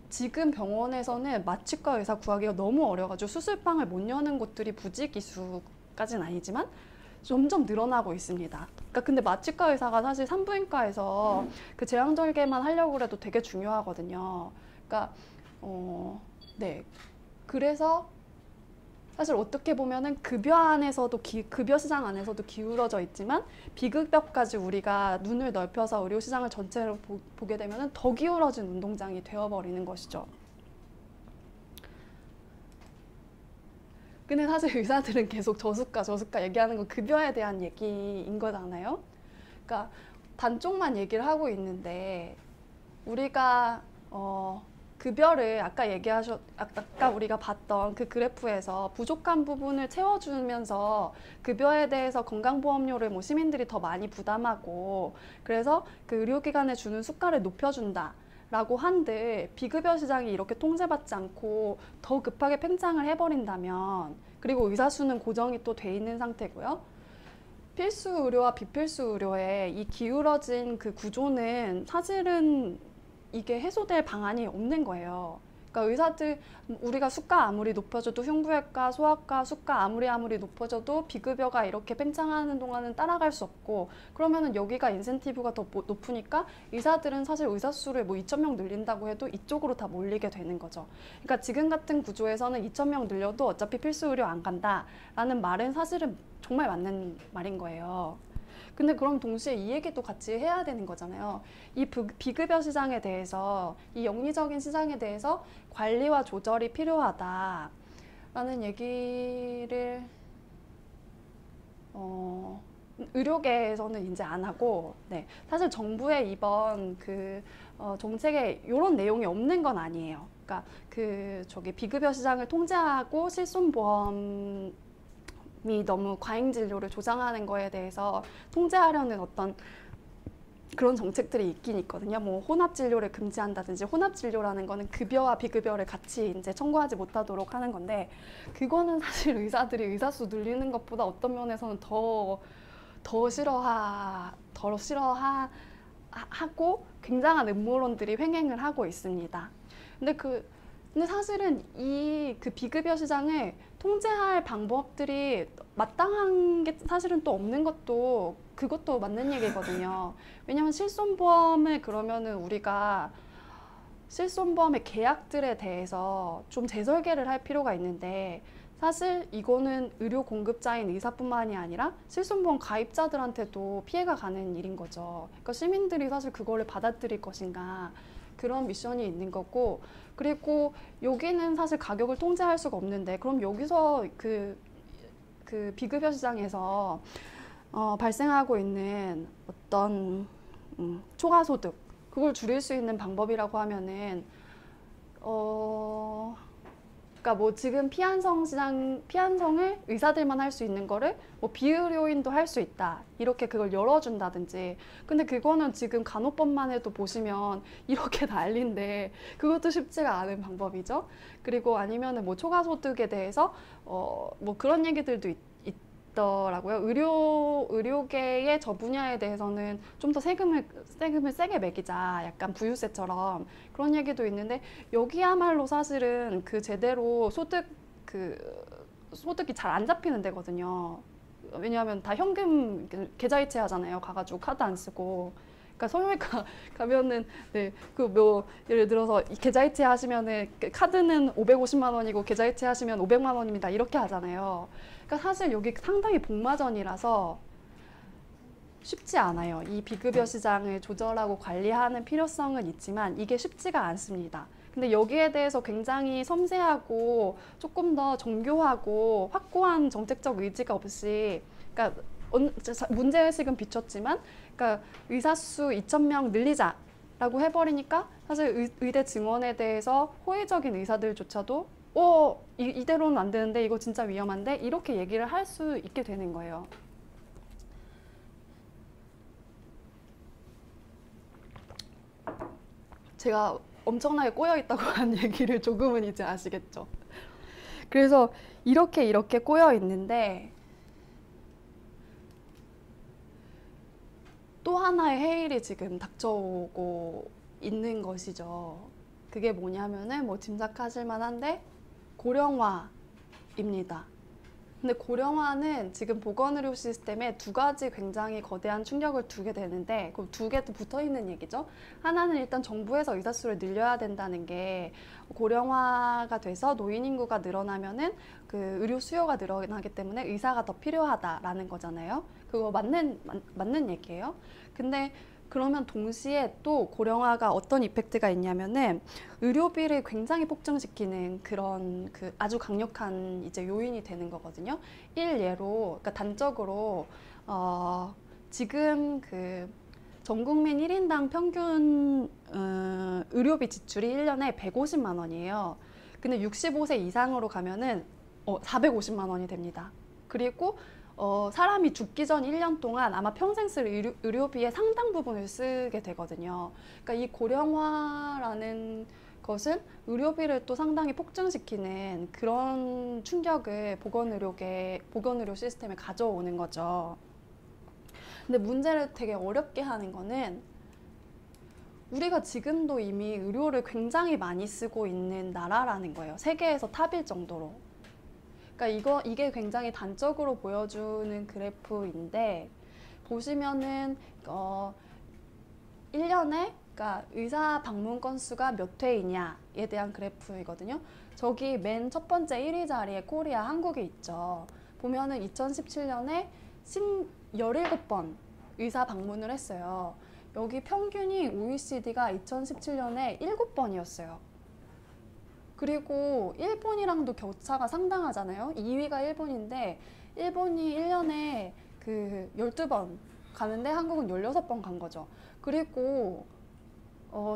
지금 병원에서는 마취과 의사 구하기가 너무 어려가지고 수술방을 못 여는 곳들이 부지기수까지는 아니지만 점점 늘어나고 있습니다. 그러니까 근데 마취과 의사가 사실 산부인과에서 그 제왕절개만 하려고 해도 되게 중요하거든요. 그러니까 네. 그래서 사실 어떻게 보면은 급여 시장 안에서도 기울어져 있지만 비급여까지 우리가 눈을 넓혀서 의료 시장을 전체로 보게 되면은 더 기울어진 운동장이 되어버리는 것이죠. 근데 사실 의사들은 계속 저수가 얘기하는 건 급여에 대한 얘기인 거잖아요. 그러니까 단쪽만 얘기를 하고 있는데 우리가 급여를 아까 우리가 봤던 그 그래프에서 부족한 부분을 채워주면서 급여에 대해서 건강보험료를 뭐 시민들이 더 많이 부담하고 그래서 그 의료기관에 주는 수가를 높여준다. 라고 한들 비급여 시장이 이렇게 통제받지 않고 더 급하게 팽창을 해버린다면 그리고 의사 수는 고정이 또 돼 있는 상태고요. 필수 의료와 비필수 의료의 이 기울어진 그 구조는 사실은 이게 해소될 방안이 없는 거예요. 그러니까 의사들 우리가 수가 아무리 높여줘도 흉부외과, 소아과 수가 아무리 높여줘도 비급여가 이렇게 팽창하는 동안은 따라갈 수 없고 그러면은 여기가 인센티브가 더 높으니까 의사들은 사실 의사 수를 뭐 2,000명 늘린다고 해도 이쪽으로 다 몰리게 되는 거죠. 그러니까 지금 같은 구조에서는 2,000명 늘려도 어차피 필수 의료 안 간다라는 말은 사실은 정말 맞는 말인 거예요. 근데 그럼 동시에 이 얘기도 같이 해야 되는 거잖아요. 이 비급여 시장에 대해서, 이 영리적인 시장에 대해서 관리와 조절이 필요하다라는 얘기를 의료계에서는 이제 안 하고, 네, 사실 정부의 이번 정책에 이런 내용이 없는 건 아니에요. 그러니까 비급여 시장을 통제하고 실손보험 너무 과잉 진료를 조장하는 거에 대해서 통제하려는 어떤 그런 정책들이 있긴 있거든요. 뭐 혼합 진료를 금지한다든지, 혼합 진료라는 거는 급여와 비급여를 같이 이제 청구하지 못하도록 하는 건데, 그거는 사실 의사들이 의사수 늘리는 것보다 어떤 면에서는 더 싫어하고 굉장한 음모론들이 횡행을 하고 있습니다. 근데 사실은 이 그 비급여 시장을 통제할 방법들이 마땅한 게 사실은 또 없는 것도 그것도 맞는 얘기거든요. 왜냐하면 실손보험을 그러면은 우리가 실손보험의 계약들에 대해서 좀 재설계를 할 필요가 있는데, 사실 이거는 의료 공급자인 의사뿐만이 아니라 실손보험 가입자들한테도 피해가 가는 일인 거죠. 그러니까 시민들이 사실 그거를 받아들일 것인가, 그런 미션이 있는 거고, 그리고 여기는 사실 가격을 통제할 수가 없는데, 그럼 여기서 그 비급여 시장에서 발생하고 있는 어떤 초과소득, 그걸 줄일 수 있는 방법이라고 하면은 그러니까 뭐 지금 피한성을 의사들만 할 수 있는 거를 뭐 비의료인도 할 수 있다, 이렇게 그걸 열어준다든지. 근데 그거는 지금 간호법만 해도 보시면 이렇게 난리인데 그것도 쉽지가 않은 방법이죠. 그리고 아니면은 뭐 초과소득에 대해서 뭐 그런 얘기들도 있더라고요. 의료계의 저 분야에 대해서는 좀 더 세금을 세게 매기자, 약간 부유세처럼 그런 얘기도 있는데, 여기야말로 사실은 그 제대로 소득이 잘 안 잡히는 데거든요. 왜냐하면 다 현금 계좌이체 하잖아요. 가가지고 카드 안 쓰고. 그러니까 성형외과 가면은 예를 들어서 계좌이체 하시면은 카드는 550만 원이고 계좌이체 하시면 500만 원입니다, 이렇게 하잖아요. 그러니까 사실 여기 상당히 복마전이라서 쉽지 않아요. 이 비급여 시장을 조절하고 관리하는 필요성은 있지만 이게 쉽지가 않습니다. 근데 여기에 대해서 굉장히 섬세하고 조금 더 정교하고 확고한 정책적 의지가 없이, 그러니까 문제의식은 비췄지만, 그러니까 의사수 2,000명 늘리자라고 해버리니까 사실 의대 증원에 대해서 호의적인 의사들조차도 이대로는 안 되는데, 이거 진짜 위험한데, 이렇게 얘기를 할 수 있게 되는 거예요. 제가 엄청나게 꼬여있다고 한 얘기를 조금은 이제 아시겠죠. 그래서 이렇게 꼬여있는데 또 하나의 해일이 지금 닥쳐오고 있는 것이죠. 그게 뭐냐면은 뭐 짐작하실 만한데 고령화입니다. 근데 고령화는 지금 보건의료 시스템에 두 가지 굉장히 거대한 충격을 주게 되는데, 그 두 개도 붙어 있는 얘기죠. 하나는 일단 정부에서 의사수를 늘려야 된다는 게, 고령화가 돼서 노인 인구가 늘어나면은 그 의료 수요가 늘어나기 때문에 의사가 더 필요하다라는 거잖아요. 그거 맞는 얘기예요. 근데 그러면 동시에 또 고령화가 어떤 이펙트가 있냐면은 의료비를 굉장히 폭증시키는 그런 아주 강력한 이제 요인이 되는 거거든요. 일례로, 그러니까 단적으로 지금 전 국민 1인당 평균 의료비 지출이 1년에 150만 원이에요. 근데 65세 이상으로 가면은 450만 원이 됩니다. 그리고 사람이 죽기 전 1년 동안 아마 평생 쓸 의료비의 상당 부분을 쓰게 되거든요. 그러니까 이 고령화라는 것은 의료비를 또 상당히 폭증시키는 그런 충격을 보건의료 시스템에 가져오는 거죠. 근데 문제를 되게 어렵게 하는 거는, 우리가 지금도 이미 의료를 굉장히 많이 쓰고 있는 나라라는 거예요. 세계에서 탑일 정도로. 그러니까 이게 굉장히 단적으로 보여주는 그래프인데, 보시면은 1년에 그러니까 의사 방문 건수가 몇 회이냐에 대한 그래프이거든요. 저기 맨 첫 번째 1위 자리에 코리아, 한국이 있죠. 보면은 2017년에 17번 의사 방문을 했어요. 여기 평균이 OECD가 2017년에 7번이었어요. 그리고 일본이랑도 격차가 상당하잖아요. 2위가 일본인데, 일본이 1년에 12번 가는데 한국은 16번 간 거죠. 그리고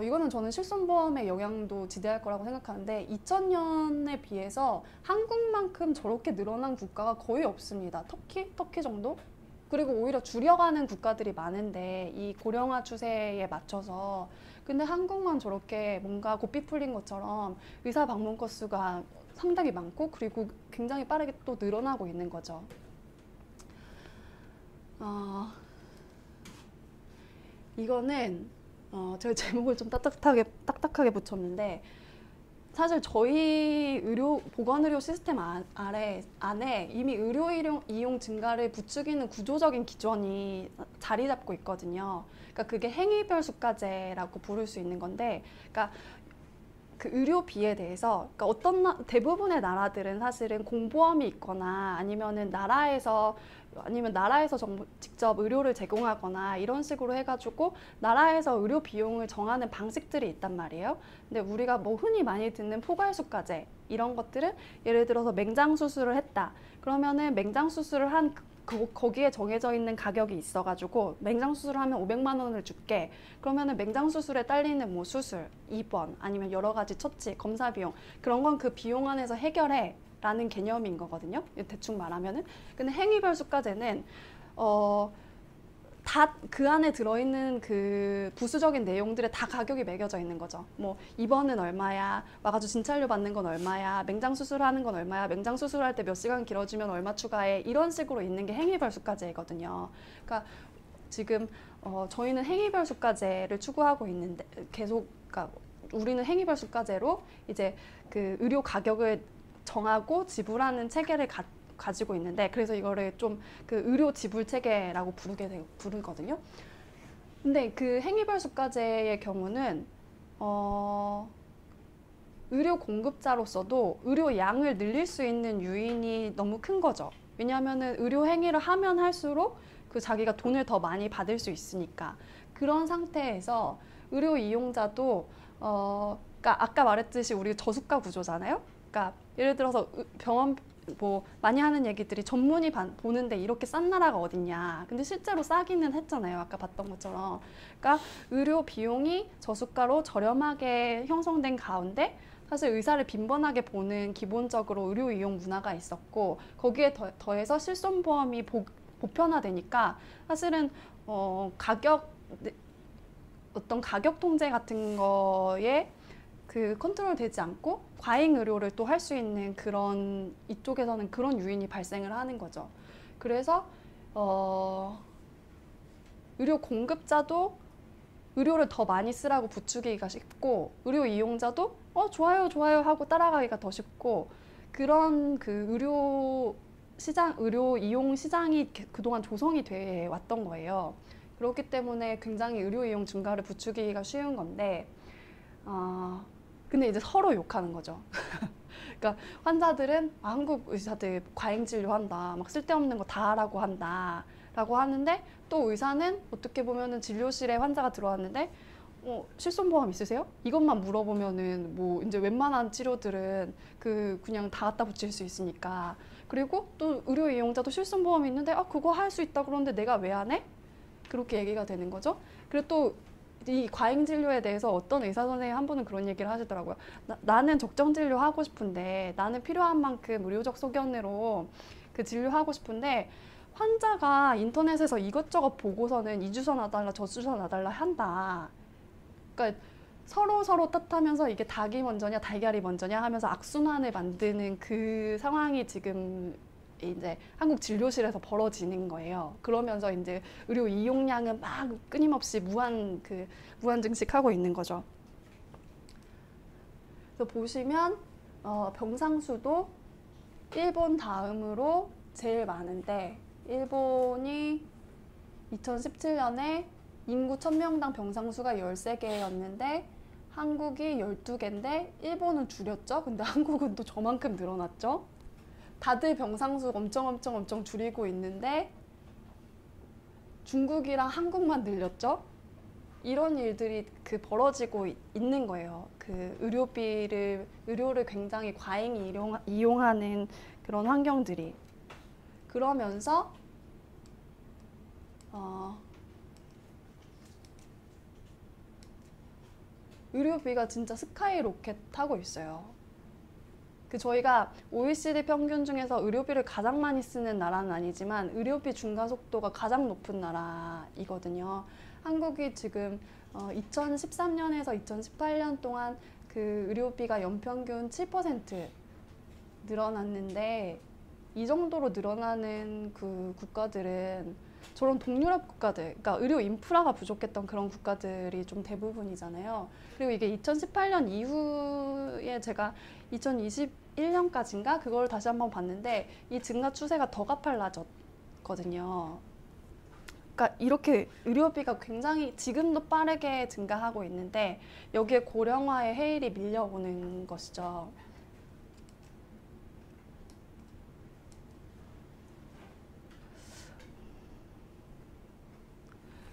이거는 저는 실손보험의 영향도 지대할 거라고 생각하는데 2000년에 비해서 한국만큼 저렇게 늘어난 국가가 거의 없습니다. 터키 정도? 그리고 오히려 줄여가는 국가들이 많은데 이 고령화 추세에 맞춰서 근데 한국만 저렇게 뭔가 고삐 풀린 것처럼 의사 방문 건수가 상당히 많고 그리고 굉장히 빠르게 또 늘어나고 있는 거죠. 이거는 제가 제목을 좀 딱딱하게 붙였는데 사실 저희 보건의료 시스템 안에 이미 의료 이용 증가를 부추기는 구조적인 기전이 자리 잡고 있거든요. 그러니까 그게 행위별 수가제라고 부를 수 있는 건데, 그러니까 그 의료비에 대해서, 그러니까 대부분의 나라들은 사실은 공보험이 있거나 아니면 나라에서 직접 의료를 제공하거나 이런 식으로 해가지고 나라에서 의료 비용을 정하는 방식들이 있단 말이에요. 근데 우리가 뭐 흔히 많이 듣는 포괄수가제 이런 것들은 예를 들어서 맹장 수술을 했다. 그러면은 맹장 수술을 한 거기에 정해져 있는 가격이 있어가지고 맹장 수술을 하면 500만 원을 줄게. 그러면은 맹장 수술에 딸리는 뭐 수술, 입원 아니면 여러 가지 처치, 검사 비용 그런 건 그 비용 안에서 해결해. 라는 개념인 거거든요. 대충 말하면은. 근데 행위별 수가제는 다 그 안에 들어있는 그 부수적인 내용들에 다 가격이 매겨져 있는 거죠. 뭐 입원은 얼마야, 와가지고 진찰료 받는 건 얼마야, 맹장 수술하는 건 얼마야, 맹장 수술할 때 몇 시간 길어지면 얼마 추가해, 이런 식으로 있는 게 행위별 수가제거든요. 그러니까 지금 저희는 행위별 수가제를 추구하고 있는데 그러니까 우리는 행위별 수가제로 이제 그 의료 가격을 정하고 지불하는 체계를 가지고 있는데 그래서 이거를 좀 그 의료 지불 체계라고 부르거든요. 근데 그 행위별 수가제의 경우는 의료 공급자로서도 의료 양을 늘릴 수 있는 요인이 너무 큰 거죠. 왜냐하면은 의료 행위를 하면 할수록 그 자기가 돈을 더 많이 받을 수 있으니까. 그런 상태에서 의료 이용자도 그러니까 아까 말했듯이 우리 저수가 구조잖아요. 그러니까 예를 들어서 병원 뭐 많이 하는 얘기들이 전문의 보는데 이렇게 싼 나라가 어딨냐. 근데 실제로 싸기는 했잖아요. 아까 봤던 것처럼. 그러니까 의료 비용이 저수가로 저렴하게 형성된 가운데 사실 의사를 빈번하게 보는 기본적으로 의료 이용 문화가 있었고 거기에 더해서 실손보험이 보편화되니까 사실은 어떤 가격 통제 같은 거에 그 컨트롤 되지 않고 과잉 의료를 또 할 수 있는 그런 이쪽에서는 그런 요인이 발생을 하는 거죠. 그래서 의료 공급자도 의료를 더 많이 쓰라고 부추기기가 쉽고 의료 이용자도 좋아요 하고 따라가기가 더 쉽고 그런 그 의료 이용 시장이 그동안 조성이 돼 왔던 거예요. 그렇기 때문에 굉장히 의료 이용 증가를 부추기기가 쉬운 건데 근데 이제 서로 욕하는 거죠. 그러니까 환자들은 한국 의사들 과잉 진료한다, 막 쓸데없는 거 다 하라고 한다 라고 하는데 또 의사는 어떻게 보면은 진료실에 환자가 들어왔는데 실손보험 있으세요? 이것만 물어보면은 뭐 이제 웬만한 치료들은 그냥 다 갖다 붙일 수 있으니까. 그리고 또 의료 이용자도 실손보험이 있는데 그거 할 수 있다 그러는데 내가 왜 안 해? 그렇게 얘기가 되는 거죠. 그리고 또 이 과잉 진료에 대해서 어떤 의사 선생님 한 분은 그런 얘기를 하시더라고요. 나는 적정 진료 하고 싶은데 나는 필요한 만큼 의료적 소견으로 그 진료하고 싶은데 환자가 인터넷에서 이것저것 보고서는 이 주소 놔달라 저 주소 놔달라 한다. 그러니까 서로 탓하면서 이게 닭이 먼저냐 달걀이 먼저냐 하면서 악순환을 만드는 그 상황이 지금 이제 한국 진료실에서 벌어지는 거예요. 그러면서 이제 의료 이용량은 막 끊임없이 무한 증식하고 있는 거죠. 그래서 보시면 병상 수도 일본 다음으로 제일 많은데 일본이 2017년에 인구 1000명당 병상 수가 13개였는데 한국이 12개인데 일본은 줄였죠. 근데 한국은 또 저만큼 늘어났죠. 다들 병상수 엄청 줄이고 있는데 중국이랑 한국만 늘렸죠. 이런 일들이 벌어지고 있는 거예요. 의료를 굉장히 과잉 이용하는 그런 환경들이. 그러면서 의료비가 진짜 스카이로켓 타고 있어요. 저희가 OECD 평균 중에서 의료비를 가장 많이 쓰는 나라는 아니지만 의료비 증가 속도가 가장 높은 나라이거든요. 한국이 지금 2013년에서 2018년 동안 그 의료비가 연평균 7% 늘어났는데, 이 정도로 늘어나는 그 국가들은 저런 동유럽 국가들, 그러니까 의료 인프라가 부족했던 그런 국가들이 좀 대부분이잖아요. 그리고 이게 2018년 이후에 제가 2021년까지인가 그걸 다시 한번 봤는데 이 증가 추세가 더 가팔라졌거든요. 그러니까 이렇게 의료비가 굉장히 지금도 빠르게 증가하고 있는데 여기에 고령화의 해일이 밀려오는 것이죠.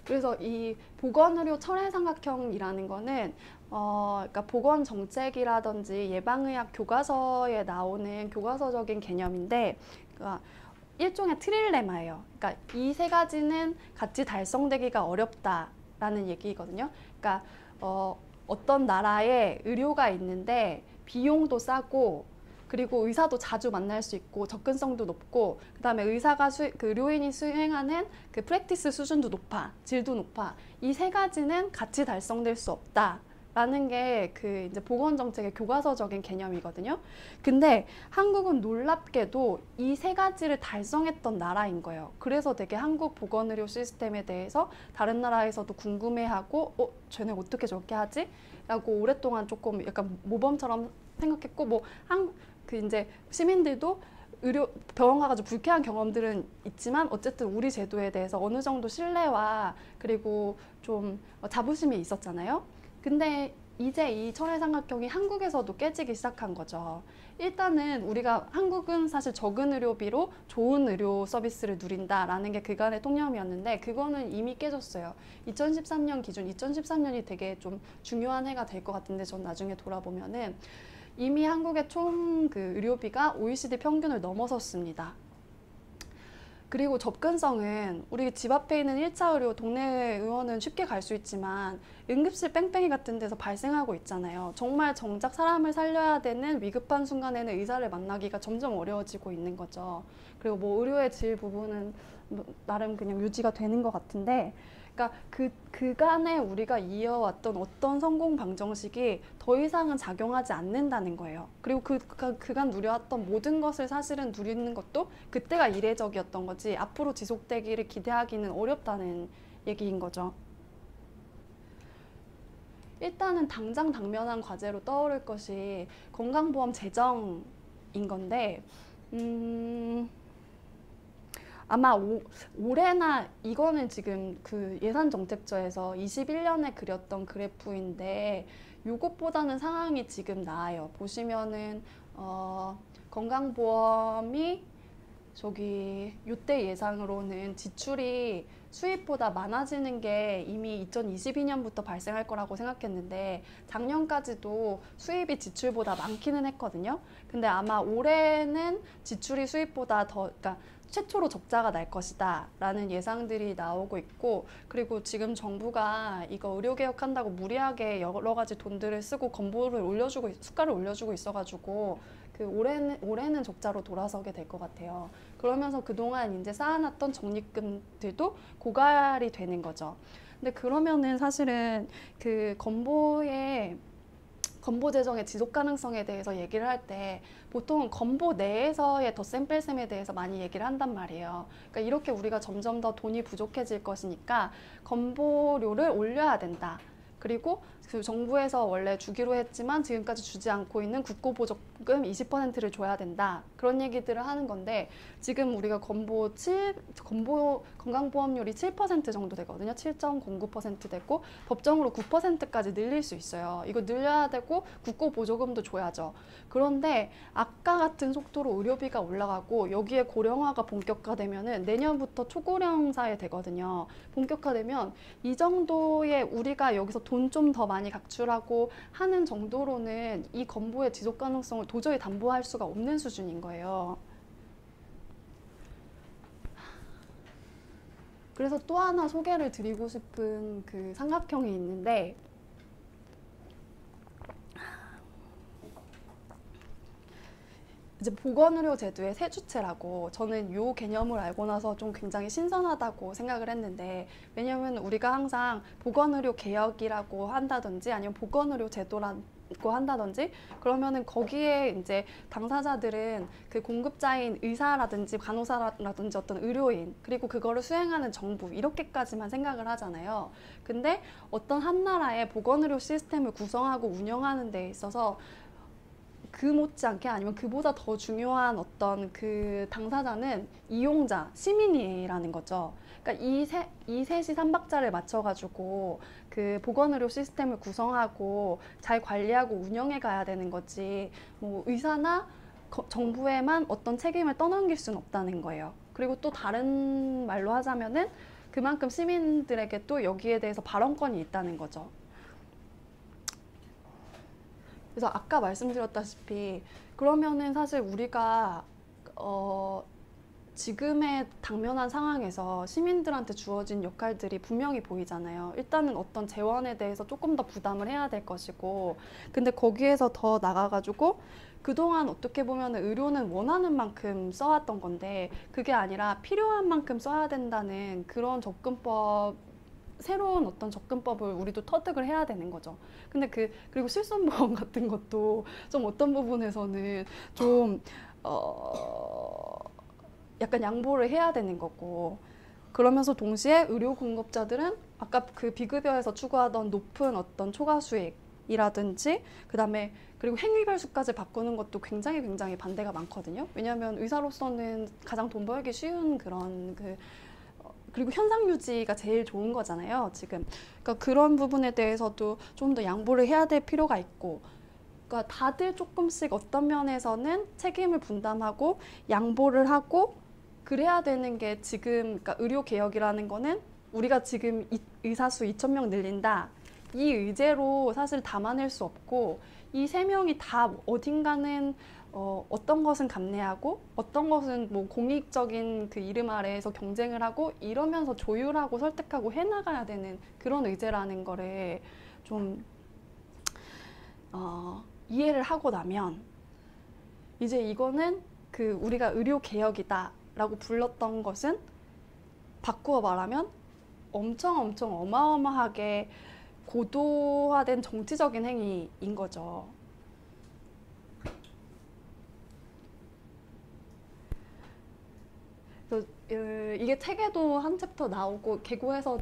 그래서 이 보건의료 철회삼각형이라는 거는 그러니까 보건 정책이라든지 예방의학 교과서에 나오는 교과서적인 개념인데, 그러니까 일종의 트릴레마예요. 그러니까 이 세 가지는 같이 달성되기가 어렵다라는 얘기거든요. 그러니까 어떤 나라에 의료가 있는데 비용도 싸고 그리고 의사도 자주 만날 수 있고 접근성도 높고 그다음에 의사가 그 의료인이 수행하는 그 프랙티스 수준도 높아, 질도 높아. 이 세 가지는 같이 달성될 수 없다라는 게 그 이제 보건정책의 교과서적인 개념이거든요. 근데 한국은 놀랍게도 이 세 가지를 달성했던 나라인 거예요. 그래서 되게 한국 보건의료 시스템에 대해서 다른 나라에서도 궁금해하고 쟤네 어떻게 저렇게 하지? 라고 오랫동안 조금 약간 모범처럼 생각했고, 그 이제 시민들도 병원 가가지고 불쾌한 경험들은 있지만 어쨌든 우리 제도에 대해서 어느 정도 신뢰와 그리고 좀 자부심이 있었잖아요. 근데 이제 이 철회삼각형이 한국에서도 깨지기 시작한 거죠. 일단은 한국은 사실 적은 의료비로 좋은 의료 서비스를 누린다라는 게 그간의 통념이었는데 그거는 이미 깨졌어요. 2013년 기준, 2013년이 되게 좀 중요한 해가 될 것 같은데 전 나중에 돌아보면은 이미 한국의 총 그 의료비가 OECD 평균을 넘어섰습니다. 그리고 접근성은 우리 집 앞에 있는 1차 의료 동네 의원은 쉽게 갈 수 있지만 응급실 뺑뺑이 같은 데서 발생하고 있잖아요. 정말 정작 사람을 살려야 되는 위급한 순간에는 의사를 만나기가 점점 어려워지고 있는 거죠. 그리고 뭐 의료의 질 부분은 나름 그냥 유지가 되는 것 같은데, 그러니까 그간에 우리가 이어왔던 어떤 성공 방정식이 더 이상은 작용하지 않는다는 거예요. 그리고 그간 누려왔던 모든 것을 사실은 누리는 것도 그때가 이례적이었던 거지 앞으로 지속되기를 기대하기는 어렵다는 얘기인 거죠. 일단은 당장 당면한 과제로 떠오를 것이 건강보험 재정인 건데, 아마 올해나 이거는 지금 그 예산정책처에서 21년에 그렸던 그래프인데 요것보다는 상황이 지금 나아요. 보시면은 건강보험이 요때 예상으로는 지출이 수입보다 많아지는 게 이미 2022년부터 발생할 거라고 생각했는데 작년까지도 수입이 지출보다 많기는 했거든요. 근데 아마 올해는 지출이 수입보다 그러니까 최초로 적자가 날 것이다 라는 예상들이 나오고 있고, 그리고 지금 정부가 이거 의료개혁한다고 무리하게 여러 가지 돈들을 쓰고 숫가를 올려주고 있어가지고 올해는 적자로 돌아서게 될 것 같아요. 그러면서 그동안 이제 쌓아놨던 적립금들도 고갈이 되는 거죠. 근데 그러면은 사실은 그 건보 재정의 지속 가능성에 대해서 얘기를 할 때 보통 건보 내에서의 덧셈 뺄셈에 대해서 많이 얘기를 한단 말이에요. 그러니까 이렇게 우리가 점점 더 돈이 부족해질 것이니까 건보료를 올려야 된다. 그리고 그 정부에서 원래 주기로 했지만 지금까지 주지 않고 있는 국고보조금 20%를 줘야 된다. 그런 얘기들을 하는 건데 지금 우리가 건강보험료율이 7% 정도 되거든요. 7.09% 되고 법정으로 9%까지 늘릴 수 있어요. 이거 늘려야 되고 국고보조금도 줘야죠. 그런데 아까 같은 속도로 의료비가 올라가고 여기에 고령화가 본격화되면은 내년부터 초고령 사회 되거든요. 본격화되면 이 정도의 우리가 여기서 돈 좀 더 많이 각출하고 하는 정도로는 이 건보의 지속 가능성을 도저히 담보할 수가 없는 수준인 거예요. 그래서 또 하나 소개를 드리고 싶은 그 삼각형이 있는데 이제 보건의료 제도의 세 주체라고 저는 요 개념을 알고 나서 좀 굉장히 신선하다고 생각을 했는데, 왜냐하면 우리가 항상 보건의료 개혁이라고 한다든지 아니면 보건의료 제도라고 한다든지 그러면은 거기에 이제 당사자들은 그 공급자인 의사라든지 간호사라든지 어떤 의료인 그리고 그거를 수행하는 정부 이렇게까지만 생각을 하잖아요. 근데 어떤 한 나라의 보건의료 시스템을 구성하고 운영하는 데 있어서 그 못지않게 아니면 그보다 더 중요한 어떤 그 당사자는 이용자, 시민이라는 거죠. 그러니까 이 셋이 삼박자를 맞춰가지고 그 보건의료 시스템을 구성하고 잘 관리하고 운영해 가야 되는 거지, 뭐 의사나 정부에만 어떤 책임을 떠넘길 수는 없다는 거예요. 그리고 또 다른 말로 하자면은 그만큼 시민들에게 또 여기에 대해서 발언권이 있다는 거죠. 그래서 아까 말씀드렸다시피 그러면은 사실 우리가 지금의 당면한 상황에서 시민들한테 주어진 역할들이 분명히 보이잖아요. 일단은 어떤 재원에 대해서 조금 더 부담을 해야 될 것이고, 근데 거기에서 더 나가가지고 그동안 어떻게 보면 의료는 원하는 만큼 써왔던 건데 그게 아니라 필요한 만큼 써야 된다는 그런 접근법, 새로운 어떤 접근법을 우리도 터득을 해야 되는 거죠. 근데 그리고 실손보험 같은 것도 좀 어떤 부분에서는 좀 약간 양보를 해야 되는 거고, 그러면서 동시에 의료 공급자들은 아까 그 비급여에서 추구하던 높은 어떤 초과 수익이라든지 그다음에 그리고 행위별수까지 바꾸는 것도 굉장히 반대가 많거든요. 왜냐하면 의사로서는 가장 돈 벌기 쉬운 그런 그리고 현상 유지가 제일 좋은 거잖아요, 지금. 그러니까 그런 부분에 대해서도 좀 더 양보를 해야 될 필요가 있고, 그러니까 다들 조금씩 어떤 면에서는 책임을 분담하고 양보를 하고 그래야 되는 게 지금, 그러니까 의료 개혁이라는 거는 우리가 지금 의사 수 2,000명 늘린다, 이 의제로 사실 담아낼 수 없고, 이 세 명이 다 어딘가는 어떤 것은 감내하고 어떤 것은 뭐 공익적인 그 이름 아래에서 경쟁을 하고 이러면서 조율하고 설득하고 해나가야 되는 그런 의제라는 거를 좀 이해를 하고 나면, 이제 이거는 그 우리가 의료 개혁이다 라고 불렀던 것은 바꾸어 말하면 엄청 어마어마하게 고도화된 정치적인 행위인 거죠. 그래서 이게 책에도 한 챕터 나오고 개고해서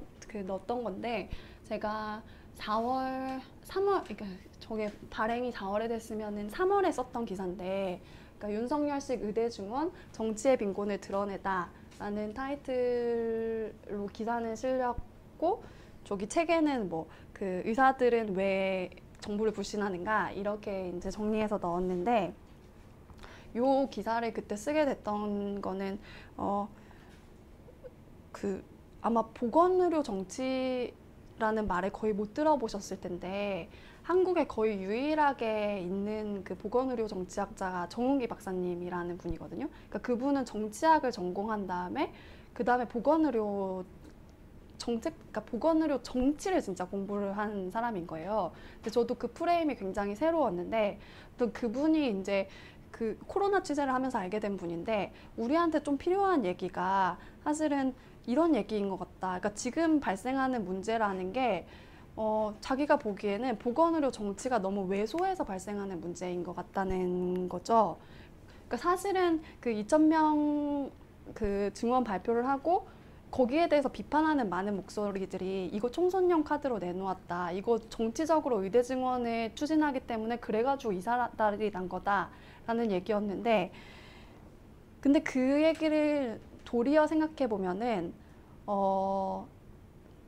넣었던 건데, 제가 3월, 그러니까 저게 발행이 4월에 됐으면은 3월에 썼던 기사인데, 그러니까 윤석열식 의대 증원 정치의 빈곤을 드러내다 라는 타이틀로 기사는 실렸고, 저기 책에는 뭐 그 의사들은 왜 정부를 불신하는가 이렇게 이제 정리해서 넣었는데, 요 기사를 그때 쓰게 됐던 거는 아마 보건의료 정치라는 말을 거의 못 들어보셨을 텐데, 한국에 거의 유일하게 있는 그 보건의료 정치학자가 정운기 박사님이라는 분이거든요. 그러니까 그분은 정치학을 전공한 다음에 그 다음에 보건의료 그러니까 보건의료 정치를 진짜 공부를 한 사람인 거예요. 근데 저도 그 프레임이 굉장히 새로웠는데, 또 그분이 이제 그 코로나 취재를 하면서 알게 된 분인데, 우리한테 좀 필요한 얘기가 사실은 이런 얘기인 것 같다. 그러니까 지금 발생하는 문제라는 게 자기가 보기에는 보건의료 정치가 너무 왜소해서 발생하는 문제인 것 같다는 거죠. 그러니까 사실은 그 2,000명 그 증원 발표를 하고 거기에 대해서 비판하는 많은 목소리들이 이거 총선용 카드로 내놓았다, 이거 정치적으로 의대 증원을 추진하기 때문에 그래가지고 이 사달이 난 거다라는 얘기였는데, 근데 그 얘기를 도리어 생각해 보면은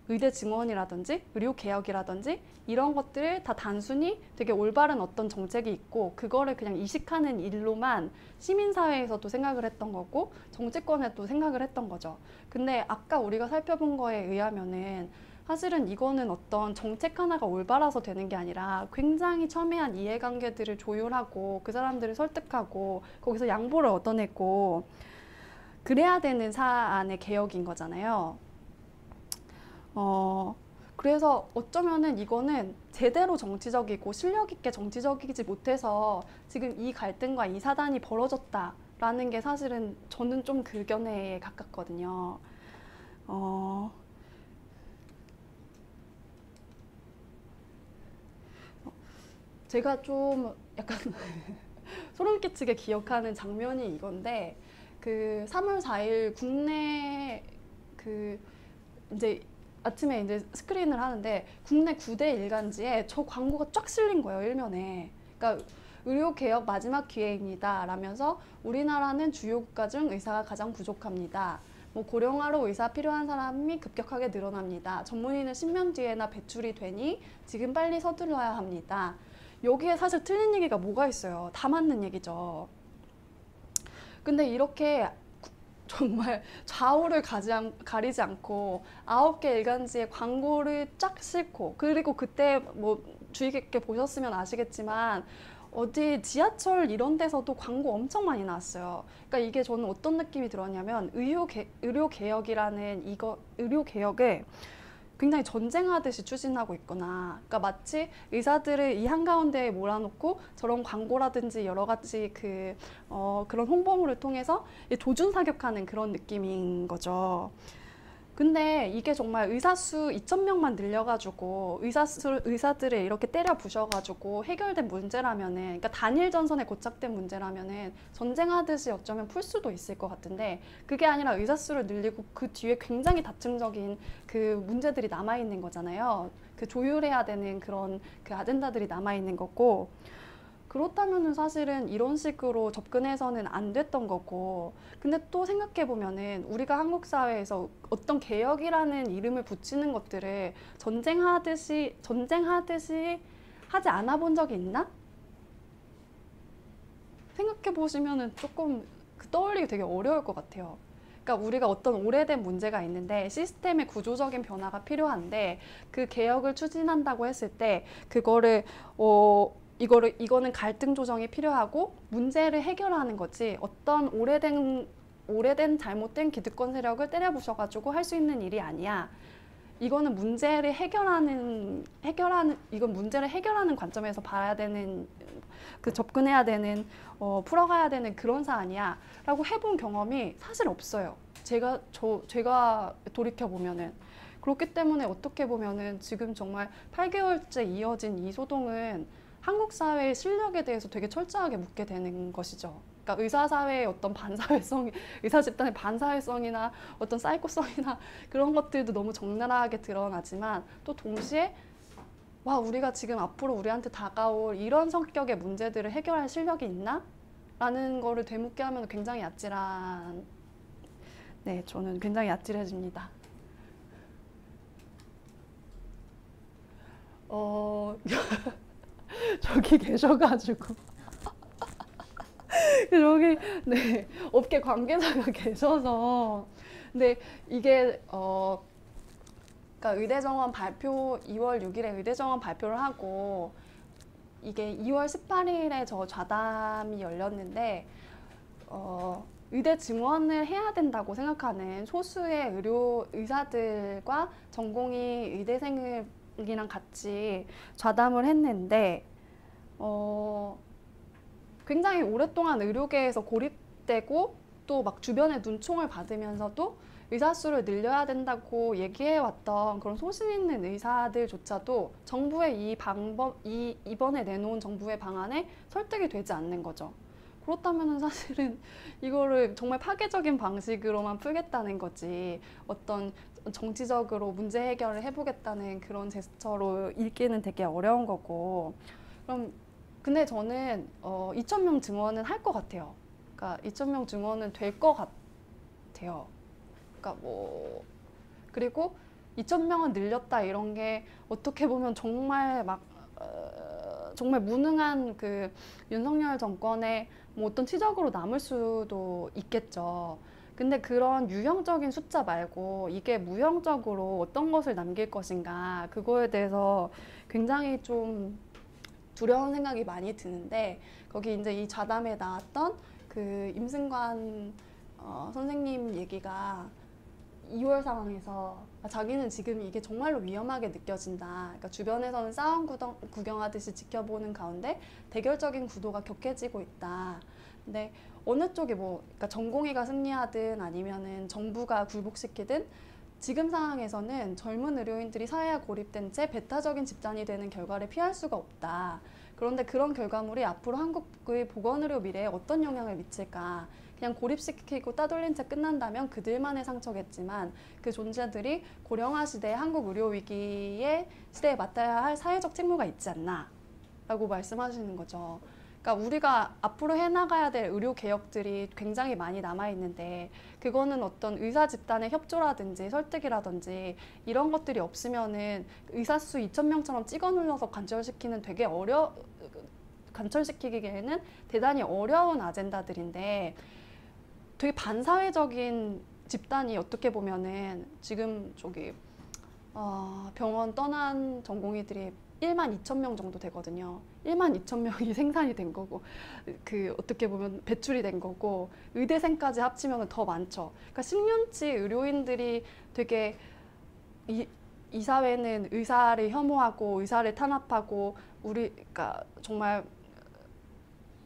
의대 증원이라든지 의료 개혁이라든지 이런 것들을 다 단순히 되게 올바른 어떤 정책이 있고 그거를 그냥 이식하는 일로만 시민사회에서도 생각을 했던 거고 정치권에도 생각을 했던 거죠. 근데 아까 우리가 살펴본 거에 의하면은 사실은 이거는 어떤 정책 하나가 올바라서 되는 게 아니라 굉장히 첨예한 이해관계들을 조율하고 그 사람들을 설득하고 거기서 양보를 얻어내고 그래야 되는 사안의 개혁인 거잖아요. 그래서 어쩌면은 이거는 제대로 정치적이고 실력 있게 정치적이지 못해서 지금 이 갈등과 이 사단이 벌어졌다라는 게 사실은 저는 좀 그 견해에 가깝거든요. 어, 제가 좀 약간 소름 끼치게 기억하는 장면이 이건데 그 3월 4일 국내 그 이제 아침에 이제 스크린을 하는데 국내 9대 일간지에 저 광고가 쫙 실린 거예요, 일면에. 그러니까 의료 개혁 마지막 기회입니다. 라면서 우리나라는 주요 국가 중 의사가 가장 부족합니다. 뭐 고령화로 의사 필요한 사람이 급격하게 늘어납니다. 전문의는 10년 뒤에나 배출이 되니 지금 빨리 서둘러야 합니다. 여기에 사실 틀린 얘기가 뭐가 있어요. 다 맞는 얘기죠. 근데 이렇게 정말 좌우를 가리지 않고 9개 일간지에 광고를 쫙 싣고, 그리고 그때 뭐 주의 깊게 보셨으면 아시겠지만 어디 지하철 이런 데서도 광고 엄청 많이 나왔어요. 그러니까 이게 저는 어떤 느낌이 들었냐면 의료 개혁이라는 의료 개혁을 굉장히 전쟁하듯이 추진하고 있구나. 그러니까 마치 의사들을 이 한가운데에 몰아놓고 저런 광고라든지 여러 가지 그런 홍보물을 통해서 조준 사격하는 그런 느낌인 거죠. 근데 이게 정말 의사 수 2,000명만 늘려가지고 의사들을 이렇게 때려 부셔가지고 해결된 문제라면은, 그러니까 단일 전선에 고착된 문제라면은 전쟁하듯이 어쩌면 풀 수도 있을 것 같은데, 그게 아니라 의사 수를 늘리고 그 뒤에 굉장히 다층적인 그 문제들이 남아 있는 거잖아요. 그 조율해야 되는 그런 그 아젠다들이 남아 있는 거고. 그렇다면은 사실은 이런 식으로 접근해서는 안 됐던 거고. 근데 또 생각해보면은 우리가 한국 사회에서 어떤 개혁이라는 이름을 붙이는 것들을 전쟁하듯이 하지 않아 본 적이 있나? 생각해보시면은 조금 떠올리기 되게 어려울 것 같아요. 그러니까 우리가 어떤 오래된 문제가 있는데 시스템의 구조적인 변화가 필요한데 그 개혁을 추진한다고 했을 때 그거를 이거는 갈등 조정이 필요하고 문제를 해결하는 거지, 어떤 오래된 잘못된 기득권 세력을 때려 부셔가지고 할 수 있는 일이 아니야. 이거는 이건 문제를 해결하는 관점에서 봐야 되는, 접근해야 되는, 풀어가야 되는 그런 사안이야 라고 해본 경험이 사실 없어요. 제가 돌이켜보면은. 그렇기 때문에 어떻게 보면은 지금 정말 8개월째 이어진 이 소동은 한국 사회의 실력에 대해서 되게 철저하게 묻게 되는 것이죠. 그러니까 의사 사회의 어떤 의사 집단의 반사회성이나 어떤 사이코성이나 그런 것들도 너무 적나라하게 드러나지만, 또 동시에 우리가 지금 앞으로 우리한테 다가올 이런 성격의 문제들을 해결할 실력이 있나? 라는 거를 되묻게 하면 굉장히 저는 굉장히 아찔해집니다. 저기 계셔가지고 여기 업계 관계자가 계셔서. 근데 이게 그러니까 의대정원 발표 2월 6일에 의대정원 발표를 하고 이게 2월 18일에 저 좌담이 열렸는데 의대 증원을 해야 된다고 생각하는 소수의 의사들과 전공의 의대생이랑 같이 좌담을 했는데 굉장히 오랫동안 의료계에서 고립되고 또 막 주변의 눈총을 받으면서도 의사 수를 늘려야 된다고 얘기해왔던 그런 소신 있는 의사들조차도 정부의 이번에 내놓은 정부의 방안에 설득이 되지 않는 거죠. 그렇다면 사실은 이거를 정말 파괴적인 방식으로만 풀겠다는 거지, 어떤 정치적으로 문제 해결을 해보겠다는 그런 제스처로 읽기는 되게 어려운 거고. 근데 저는 2,000명 증원은 할 것 같아요. 그러니까 2,000명 증원은 될 것 같아요. 그러니까 그리고 2,000명은 늘렸다 이런 게 어떻게 보면 정말 정말 무능한 그 윤석열 정권의 뭐 어떤 치적으로 남을 수도 있겠죠. 근데 그런 유형적인 숫자 말고 이게 무형적으로 어떤 것을 남길 것인가, 그거에 대해서 굉장히 좀 두려운 생각이 많이 드는데, 거기 이제 이 좌담에 나왔던 그 임승관 선생님 얘기가 2월 상황에서 자기는 지금 이게 정말로 위험하게 느껴진다. 그러니까 주변에서는 싸움 구경하듯이 지켜보는 가운데 대결적인 구도가 격해지고 있다. 근데 어느 쪽이 뭐 그러니까 전공의가 승리하든 아니면은 정부가 굴복시키든 지금 상황에서는 젊은 의료인들이 사회에 고립된 채 배타적인 집단이 되는 결과를 피할 수가 없다. 그런데 그런 결과물이 앞으로 한국의 보건의료 미래에 어떤 영향을 미칠까? 그냥 고립시키고 따돌린 채 끝난다면 그들만의 상처겠지만 그 존재들이 고령화 시대의 한국 의료 위기의 시대에 맡아야 할 사회적 책무가 있지 않나? 라고 말씀하시는 거죠. 그러니까 우리가 앞으로 해나가야 될 의료 개혁들이 굉장히 많이 남아있는데 그거는 어떤 의사 집단의 협조라든지 설득이라든지 이런 것들이 없으면은 의사 수 2,000명처럼 찍어 눌러서 관철시키는 관철시키기에는 대단히 어려운 아젠다들인데 되게 반사회적인 집단이 어떻게 보면은 지금 병원 떠난 전공의들이 12,000명 정도 되거든요. 12,000명이 생산이 된 거고, 어떻게 보면 배출이 된 거고, 의대생까지 합치면 더 많죠. 그러니까 10년치 의료인들이 되게 이 사회는 의사를 혐오하고, 의사를 탄압하고, 그러니까 정말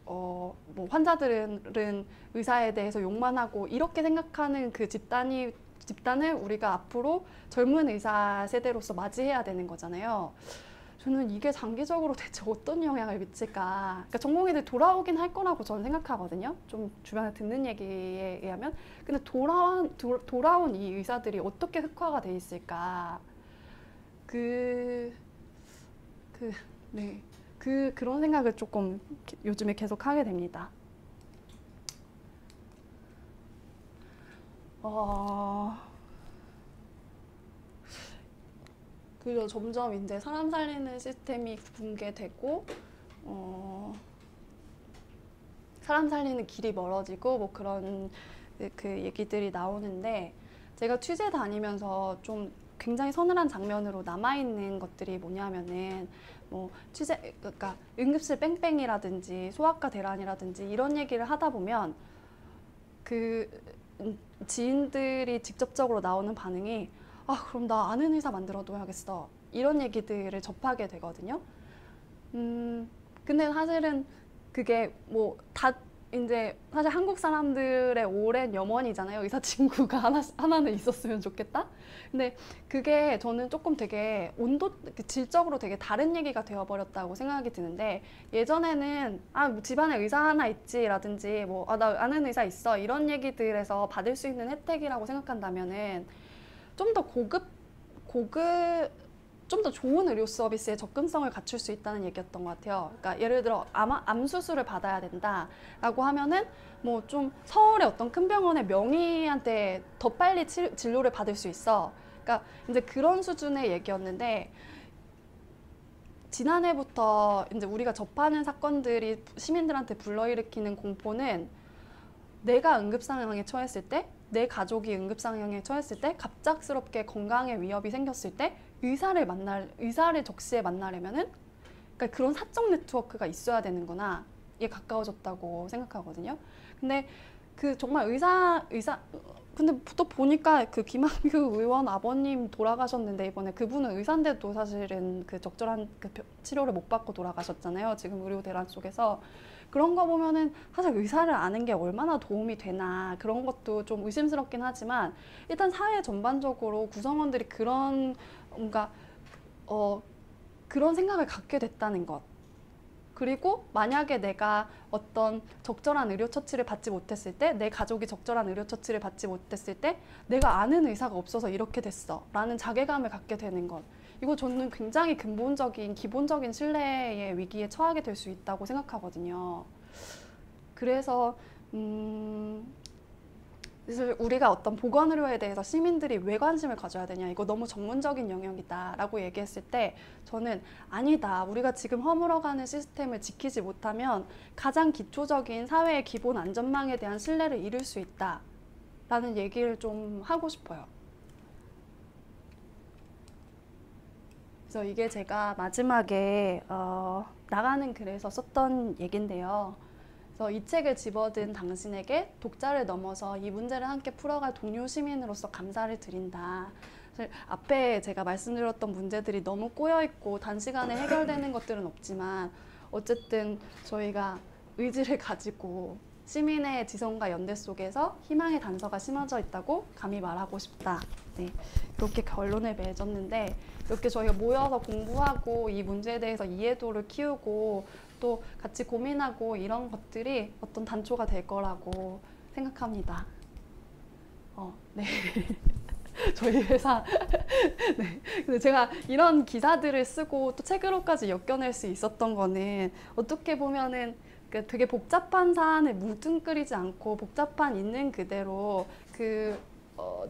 뭐 환자들은 의사에 대해서 욕만 하고 이렇게 생각하는 그 집단을 우리가 앞으로 젊은 의사 세대로서 맞이해야 되는 거잖아요. 저는 이게 장기적으로 대체 어떤 영향을 미칠까. 그러니까 전공의들 돌아오긴 할 거라고 저는 생각하거든요. 좀 주변에 듣는 얘기에 의하면. 근데 돌아온 이 의사들이 어떻게 흑화가 돼 있을까. 네. 그런 생각을 조금 요즘에 계속 하게 됩니다. 그리고 점점 이제 사람 살리는 시스템이 붕괴되고, 사람 살리는 길이 멀어지고, 뭐 그런 그 얘기들이 나오는데, 제가 취재 다니면서 좀 굉장히 서늘한 장면으로 남아있는 것들이 뭐냐면은, 그러니까 응급실 뺑뺑이라든지 소아과 대란이라든지 이런 얘기를 하다 보면 지인들이 직접적으로 나오는 반응이 그럼 나 아는 의사 만들어 둬야겠어. 이런 얘기들을 접하게 되거든요. 근데 사실은 그게 이제 사실 한국 사람들의 오랜 염원이잖아요. 의사 친구가 하나는 있었으면 좋겠다. 근데 그게 저는 조금 되게 질적으로 되게 다른 얘기가 되어버렸다고 생각이 드는데 예전에는 뭐 집안에 의사 하나 있지라든지 나 아는 의사 있어 이런 얘기들에서 받을 수 있는 혜택이라고 생각한다면은 좀 더 좀 더 좋은 의료 서비스의 접근성을 갖출 수 있다는 얘기였던 것 같아요. 그러니까 예를 들어 암 수술을 받아야 된다라고 하면은 뭐 좀 서울의 어떤 큰 병원의 명의한테 더 빨리 진료를 받을 수 있어. 그러니까 이제 그런 수준의 얘기였는데 지난해부터 이제 우리가 접하는 사건들이 시민들한테 불러일으키는 공포는 내가 응급 상황에 처했을 때, 내 가족이 응급 상황에 처했을 때, 갑작스럽게 건강에 위협이 생겼을 때 의사를 적시에 만나려면은 그러니까 그런 사적 네트워크가 있어야 되는구나. 이게 가까워졌다고 생각하거든요. 근데 정말 근데 또 보니까 김한규 의원 아버님 돌아가셨는데 이번에 그분은 의사인데도 사실은 적절한 치료를 못 받고 돌아가셨잖아요. 지금 의료 대란 속에서. 그런 거 보면은 사실 의사를 아는 게 얼마나 도움이 되나 그런 것도 좀 의심스럽긴 하지만 일단 사회 전반적으로 구성원들이 그런 생각을 갖게 됐다는 것. 그리고 만약에 내가 어떤 적절한 의료 처치를 받지 못했을 때, 내 가족이 적절한 의료 처치를 받지 못했을 때 내가 아는 의사가 없어서 이렇게 됐어 라는 자괴감을 갖게 되는 것. 이거 저는 굉장히 기본적인 신뢰의 위기에 처하게 될 수 있다고 생각하거든요. 그래서 우리가 어떤 보건의료에 대해서 시민들이 왜 관심을 가져야 되냐, 이거 너무 전문적인 영역이다 라고 얘기했을 때 저는 아니다, 우리가 지금 허물어가는 시스템을 지키지 못하면 가장 기초적인 사회의 기본 안전망에 대한 신뢰를 잃을 수 있다 라는 얘기를 좀 하고 싶어요. 그래서 이게 제가 마지막에 나가는 글에서 썼던 얘긴데요. 그래서 이 책을 집어든 당신에게 독자를 넘어서 이 문제를 함께 풀어갈 동료 시민으로서 감사를 드린다. 사실 앞에 제가 말씀드렸던 문제들이 너무 꼬여있고 단시간에 해결되는 것들은 없지만 어쨌든 저희가 의지를 가지고 시민의 지성과 연대 속에서 희망의 단서가 심어져 있다고 감히 말하고 싶다. 네, 이렇게 결론을 맺었는데 이렇게 저희가 모여서 공부하고 이 문제에 대해서 이해도를 키우고 또 같이 고민하고 이런 것들이 어떤 단초가 될 거라고 생각합니다. 네. 저희 회사 네. 근데 제가 이런 기사들을 쓰고 또 책으로까지 엮여낼 수 있었던 거는 어떻게 보면은 되게 복잡한 사안을 뭉뚱그리지 않고 복잡한 있는 그대로 그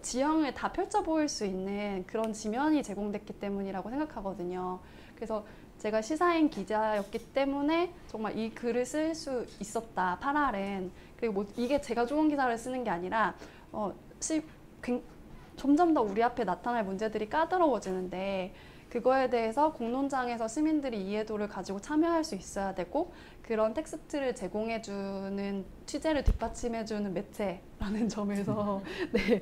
지형을 다 펼쳐 보일 수 있는 그런 지면이 제공됐기 때문이라고 생각하거든요. 그래서 제가 시사인 기자였기 때문에 정말 이 글을 쓸 수 있었다. 8알은. 그리고 뭐 이게 제가 좋은 기사를 쓰는 게 아니라 점점 더 우리 앞에 나타날 문제들이 까다로워지는데 그거에 대해서 공론장에서 시민들이 이해도를 가지고 참여할 수 있어야 되고 그런 텍스트를 제공해주는 취재를 뒷받침해주는 매체라는 점에서 네,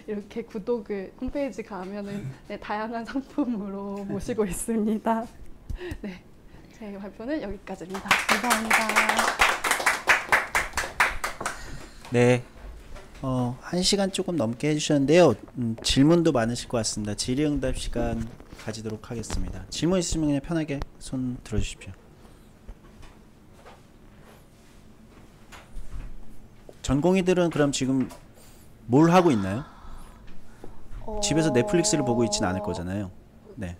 이렇게 구독을 홈페이지 가면은 네, 다양한 상품으로 모시고 있습니다. 네, 제 발표는 여기까지입니다. 감사합니다. 네. 1시간 조금 넘게 해주셨는데요. 질문도 많으실 것 같습니다. 질의응답 시간 가지도록 하겠습니다. 질문 있으면 그냥 편하게 손 들어주십시오. 전공의들은 그럼 지금 뭘 하고 있나요? 집에서 넷플릭스를 보고 있지는 않을 거잖아요. 네.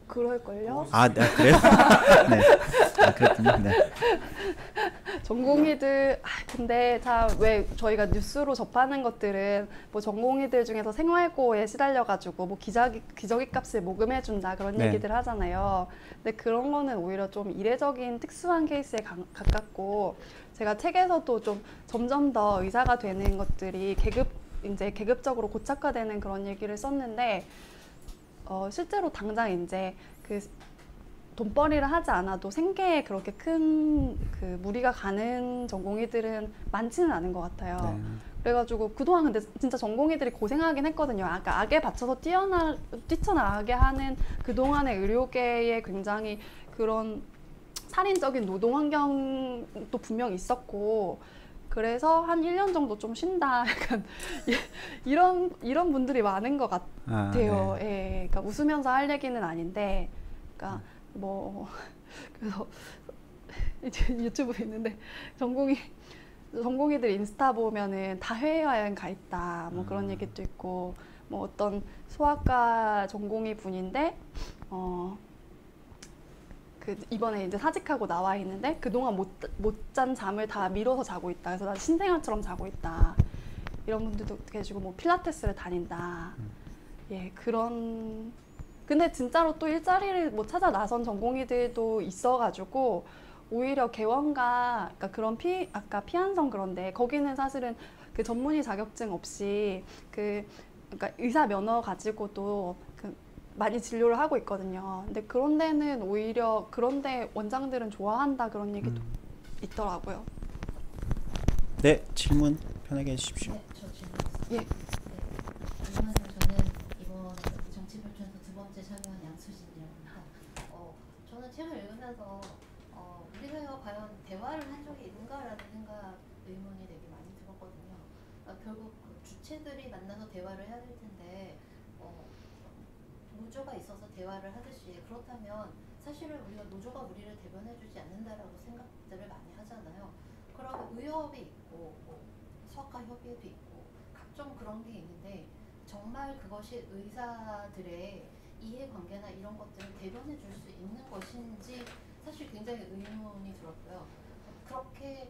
그럴걸요? 아, 네, 그래요? 네. 아, 그렇군요. 네. 전공의들, 근데 참 왜 저희가 뉴스로 접하는 것들은 뭐 전공의들 중에서 생활고에 시달려가지고 뭐 기저귀 값을 모금해준다 그런 네. 얘기들 하잖아요. 근데 그런 거는 오히려 좀 이례적인 특수한 케이스에 가깝고 제가 책에서도 좀 점점 더 의사가 되는 것들이 이제 계급적으로 고착화되는 그런 얘기를 썼는데 실제로 당장 이제 그 돈벌이를 하지 않아도 생계에 그렇게 큰 그 무리가 가는 전공의들은 많지는 않은 것 같아요. 네. 그래가지고 그동안 근데 진짜 전공의들이 고생하긴 했거든요. 아까 악에 받쳐서 뛰쳐나가게 하는 그동안의 의료계에 굉장히 그런 살인적인 노동 환경도 분명 있었고 그래서 한 1년 정도 좀 쉰다. 약간 이런 분들이 많은 것 같아요. 네. 예, 그러니까 웃으면서 할 얘기는 아닌데, 그러니까 뭐 그래서 이제 유튜브에 있는데 전공의들 인스타 보면은 다 해외여행 가 있다. 뭐 그런 얘기도 있고, 뭐 어떤 소아과 전공의 분인데 그 이번에 이제 사직하고 나와 있는데 그동안 못 잔 잠을 다 미뤄서 자고 있다. 그래서 난 신생아처럼 자고 있다. 이런 분들도 계시고 뭐 필라테스를 다닌다. 예, 그런 근데 진짜로 또 일자리를 뭐 찾아 나선 전공의들도 있어가지고 오히려 개원과 그러니까 그런 아까 피한성 그런데 거기는 사실은 그 전문의 자격증 없이 그러니까 의사 면허 가지고도 많이 진료를 하고 있거든요. 근데 그런 데는 오히려 그런데 원장들은 좋아한다 그런 얘기도 있더라고요. 네, 질문 편하게 해주십시오. 네, 저 질문 있어요. 예. 네. 안녕하세요. 저는 이번 정치발전소 2번째 참여한 양수진이라고 합니다. 저는 책을 읽으면서 우리 사회가 과연 대화를 한 적이 있는가라는 의문이 되게 많이 들었거든요. 결국 그 주체들이 만나서 대화를 해야 될 텐데 노조가 있어서 대화를 하듯이 그렇다면 사실은 우리가 노조가 우리를 대변해주지 않는다라고 생각들을 많이 하잖아요. 그러면 의협이 있고 수학과 협의회도 있고 각종 그런 게 있는데 정말 그것이 의사들의 이해관계나 이런 것들을 대변해 줄 수 있는 것인지 사실 굉장히 의문이 들었고요. 그렇게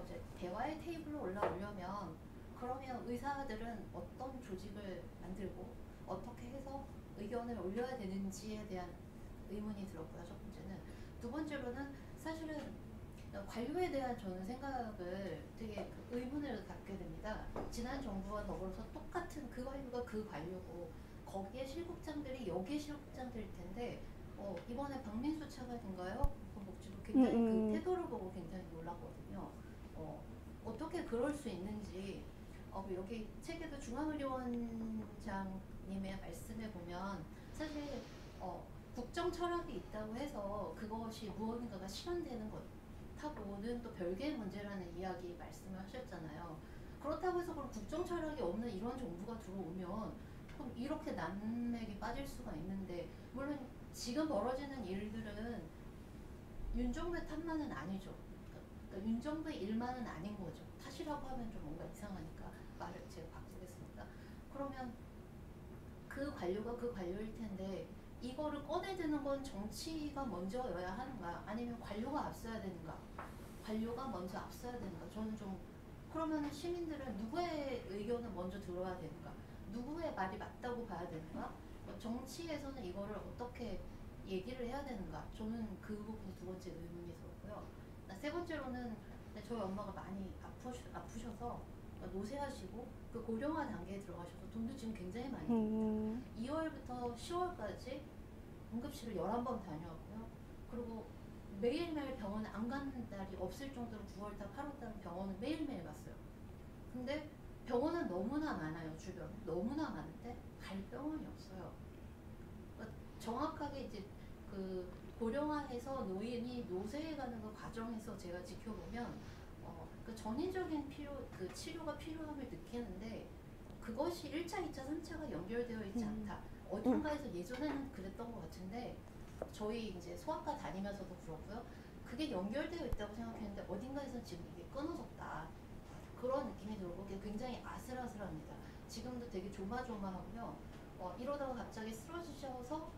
이제 대화의 테이블로 올라오려면 그러면 의사들은 어떤 조직을 만들고 어떻게 해서 의견을 올려야 되는지에 대한 의문이 들었고요. 첫 번째는. 두 번째로는 사실은 관료에 대한 저는 생각을 되게 의문을 갖게 됩니다. 지난 정부와 더불어서 똑같은 그 관료가 그 관료고 거기에 실국장들이 여기에 실국장들일 텐데 이번에 박민수 차관인가요? 보건복지부 굉장히 그 태도를 보고 굉장히 놀랐거든요. 어떻게 그럴 수 있는지 여기 책에도 중앙의료원장님의 말씀에 보면 사실 국정 철학이 있다고 해서 그것이 무언가가 실현되는 것하고는 또 별개의 문제라는 이야기 말씀을 하셨잖아요. 그렇다고 해서 그럼 국정 철학이 없는 이런 정부가 들어오면 그럼 이렇게 난맥이 빠질 수가 있는데, 물론 지금 벌어지는 일들은 윤정부의 탓만은 아니죠. 그러니까 윤정부의 일만은 아닌 거죠. 탓이라고 하면 좀 뭔가 이상하니까 말을 제가 바꾸겠습니다. 그러면 그 관료가 그 관료일 텐데 이거를 꺼내드는 건 정치가 먼저여야 하는가, 아니면 관료가 앞서야 되는가? 관료가 먼저 앞서야 되는가? 저는 좀, 그러면 시민들은 누구의 의견을 먼저 들어야 되는가? 누구의 말이 맞다고 봐야 되는가? 정치에서는 이거를 어떻게 얘기를 해야 되는가? 저는 그 부분이 두 번째 의문이 들었고요. 세 번째로는 저희 엄마가 많이 아프셔서 노쇠하시고 그 고령화 단계에 들어가셔서 돈도 지금 굉장히 많이 듭니다. 2월부터 10월까지 응급실을 11번 다녀왔고요. 그리고 매일매일 병원 안 가는 날이 없을 정도로 9월달, 8월달은 병원을 매일매일 갔어요. 근데 병원은 너무나 많아요. 주변에 너무나 많은데 갈 병원이 없어요. 그러니까 정확하게 이제 그 고령화해서 노인이 노쇠해가는 그 과정에서 제가 지켜보면 그 전인적인 그 치료가 필요함을 느끼는데 그것이 1차, 2차, 3차가 연결되어 있지 않다. 어딘가에서 예전에는 그랬던 것 같은데 저희 이제 소아과 다니면서도 그렇고요. 그게 연결되어 있다고 생각했는데 어딘가에서 지금 이게 끊어졌다. 그런 느낌이 들고 그게 굉장히 아슬아슬합니다. 지금도 되게 조마조마하고요. 이러다가 갑자기 쓰러지셔서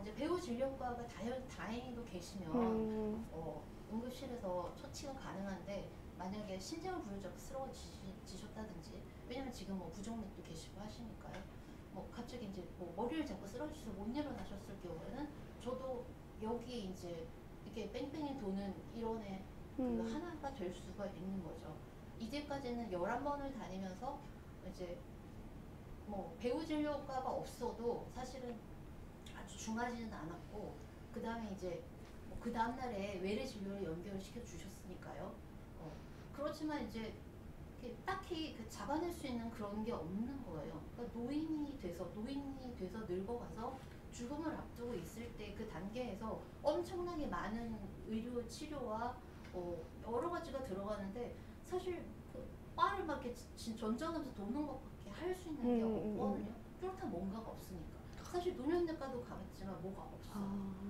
이제 배우 진료과가 다행히도 계시면 응급실에서 처치가 가능한데, 만약에 심장을 부여잡고 쓰러지셨다든지, 왜냐면 지금 뭐 부정맥도 계시고 하시니까요. 뭐 갑자기 이제 뭐 머리를 잡고 쓰러지셔서 못 일어나셨을 경우에는 저도 여기 이제 이렇게 뺑뺑이 도는 일원의 그 하나가 될 수가 있는 거죠. 이제까지는 11번을 다니면서 이제 뭐 배우 진료과가 없어도 사실은 아주 중하지는 않았고, 그 다음에 이제 그 다음날에 외래 진료를 연결시켜 주셨으니까요. 그렇지만 이제 딱히 그 잡아낼 수 있는 그런 게 없는 거예요. 그러니까 노인이 돼서 늙어가서 죽음을 앞두고 있을 때 그 단계에서 엄청나게 많은 의료 치료와 여러 가지가 들어가는데 사실 그 바를 막 이렇게 전전하면서 도는 것밖에 할 수 있는 게 없거든요. 뚜렷한 뭔가가 없으니까. 사실 노년내과도 가봤지만 뭐가 없어.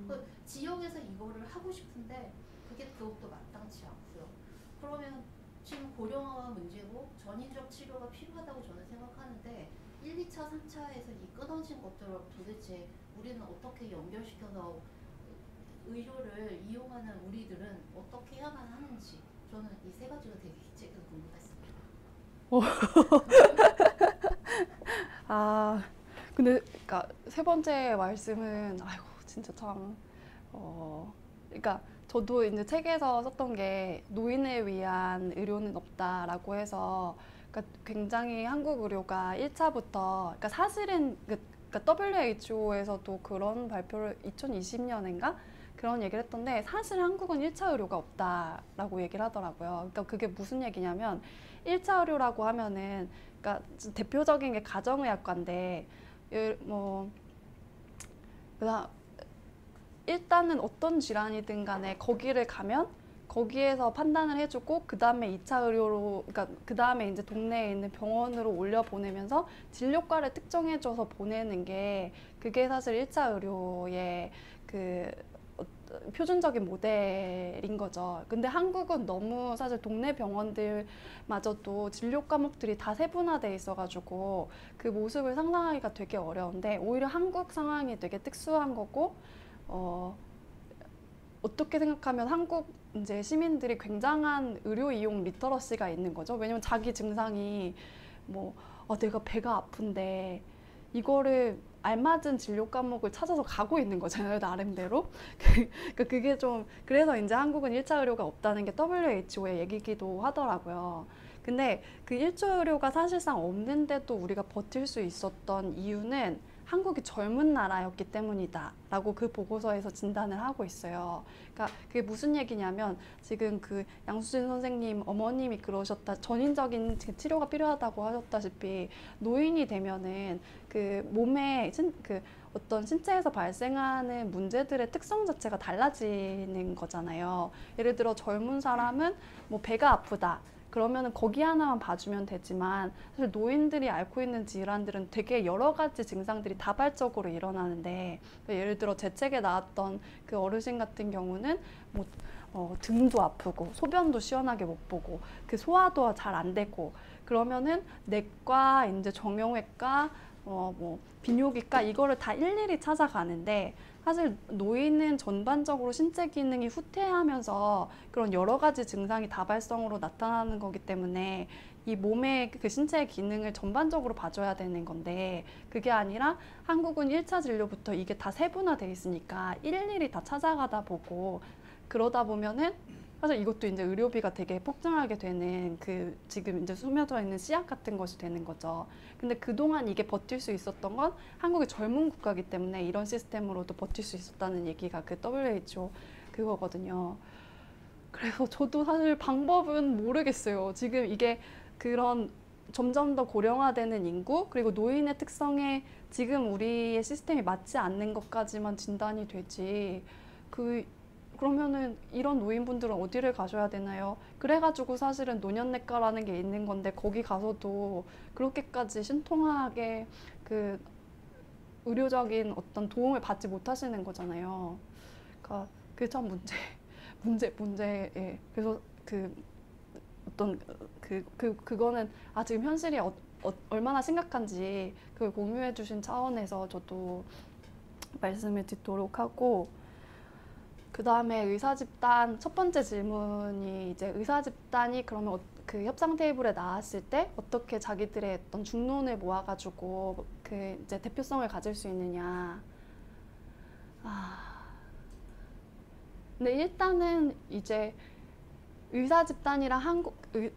그 지역에서 이거를 하고 싶은데 그것도 마땅치 않고요. 그러면 지금 고령화가 문제고 전인적 치료가 필요하다고 저는 생각하는데 1, 2차, 3차에서 이 끊어진 것들을 도대체 우리는 어떻게 연결시켜서 의료를 이용하는 우리들은 어떻게 해야만 하는지, 저는 이 세 가지가 되게 제가 궁금했습니다. 근데 그러니까 세 번째 말씀은 아이고 진짜 참 그러니까 저도 이제 책에서 썼던 게 노인을 위한 의료는 없다라고 해서, 그러니까 굉장히 한국 의료가 1차부터, 그러니까 사실은 그러니까 WHO에서도 그런 발표를 2020년인가 그런 얘기를 했던데, 사실 한국은 1차 의료가 없다라고 얘기를 하더라고요. 그러니까 그게 무슨 얘기냐면 1차 의료라고 하면은 그러니까 대표적인 게 가정의학과인데 뭐 일단은 어떤 질환이든 간에 거기를 가면 거기에서 판단을 해주고 그 다음에 2차 의료로, 그러니까 그 다음에 이제 동네에 있는 병원으로 올려 보내면서 진료과를 특정해줘서 보내는 게 그게 사실 1차 의료의 그 표준적인 모델인 거죠. 근데 한국은 너무 사실 동네 병원들마저도 진료 과목들이 다 세분화돼 있어가지고 그 모습을 상상하기가 되게 어려운데, 오히려 한국 상황이 되게 특수한 거고, 어떻게 생각하면 한국 이제 시민들이 굉장한 의료 이용 리터러시가 있는 거죠. 왜냐면 자기 증상이 뭐 내가 배가 아픈데 이거를 알맞은 진료 과목을 찾아서 가고 있는 거잖아요, 나름대로. 그러니까 그게 좀, 그래서 이제 한국은 1차 의료가 없다는 게 WHO의 얘기기도 하더라고요. 근데 그 1차 의료가 사실상 없는데도 우리가 버틸 수 있었던 이유는 한국이 젊은 나라였기 때문이다라고 그 보고서에서 진단을 하고 있어요. 그러니까 그게 무슨 얘기냐면 지금 그 양수진 선생님 어머님이 그러셨다 전인적인 치료가 필요하다고 하셨다시피 노인이 되면은 그 몸에 그 어떤 신체에서 발생하는 문제들의 특성 자체가 달라지는 거잖아요. 예를 들어 젊은 사람은 뭐 배가 아프다. 그러면은 거기 하나만 봐주면 되지만 사실 노인들이 앓고 있는 질환들은 되게 여러 가지 증상들이 다발적으로 일어나는데 예를 들어 제 책에 나왔던 그 어르신 같은 경우는 뭐 등도 아프고 소변도 시원하게 못 보고 그 소화도 잘 안 되고 그러면은 내과 이제 정형외과 뭐 비뇨기과 이거를 다 일일이 찾아가는데 사실 노인은 전반적으로 신체 기능이 후퇴하면서 그런 여러 가지 증상이 다발성으로 나타나는 거기 때문에 이 몸의 그 신체의 기능을 전반적으로 봐줘야 되는 건데 그게 아니라 한국은 1차 진료부터 이게 다 세분화돼 있으니까 일일이 다 찾아가다 보고 그러다 보면은 사실 이것도 이제 의료비가 되게 폭증하게 되는 그 지금 이제 숨겨져 있는 씨앗 같은 것이 되는 거죠. 근데 그동안 이게 버틸 수 있었던 건 한국이 젊은 국가이기 때문에 이런 시스템으로도 버틸 수 있었다는 얘기가 그 WHO 그거거든요. 그래서 저도 사실 방법은 모르겠어요. 지금 이게 그런 점점 더 고령화되는 인구 그리고 노인의 특성에 지금 우리의 시스템이 맞지 않는 것까지만 진단이 되지 그러면은 이런 노인분들은 어디를 가셔야 되나요? 그래가지고 사실은 노년내과라는 게 있는 건데 거기 가서도 그렇게까지 신통하게 그 의료적인 어떤 도움을 받지 못하시는 거잖아요. 그러니까 그게 참 문제예. 그래서 그 어떤 그거는 지금 현실이 얼마나 심각한지 그걸 공유해 주신 차원에서 저도 말씀을 드리도록 하고 그 다음에 의사 집단 첫 번째 질문이 이제 의사 집단이 그러면 그 협상 테이블에 나왔을 때 어떻게 자기들의 어떤 중론을 모아가지고 그 이제 대표성을 가질 수 있느냐. 근데 일단은 이제 의사 집단이랑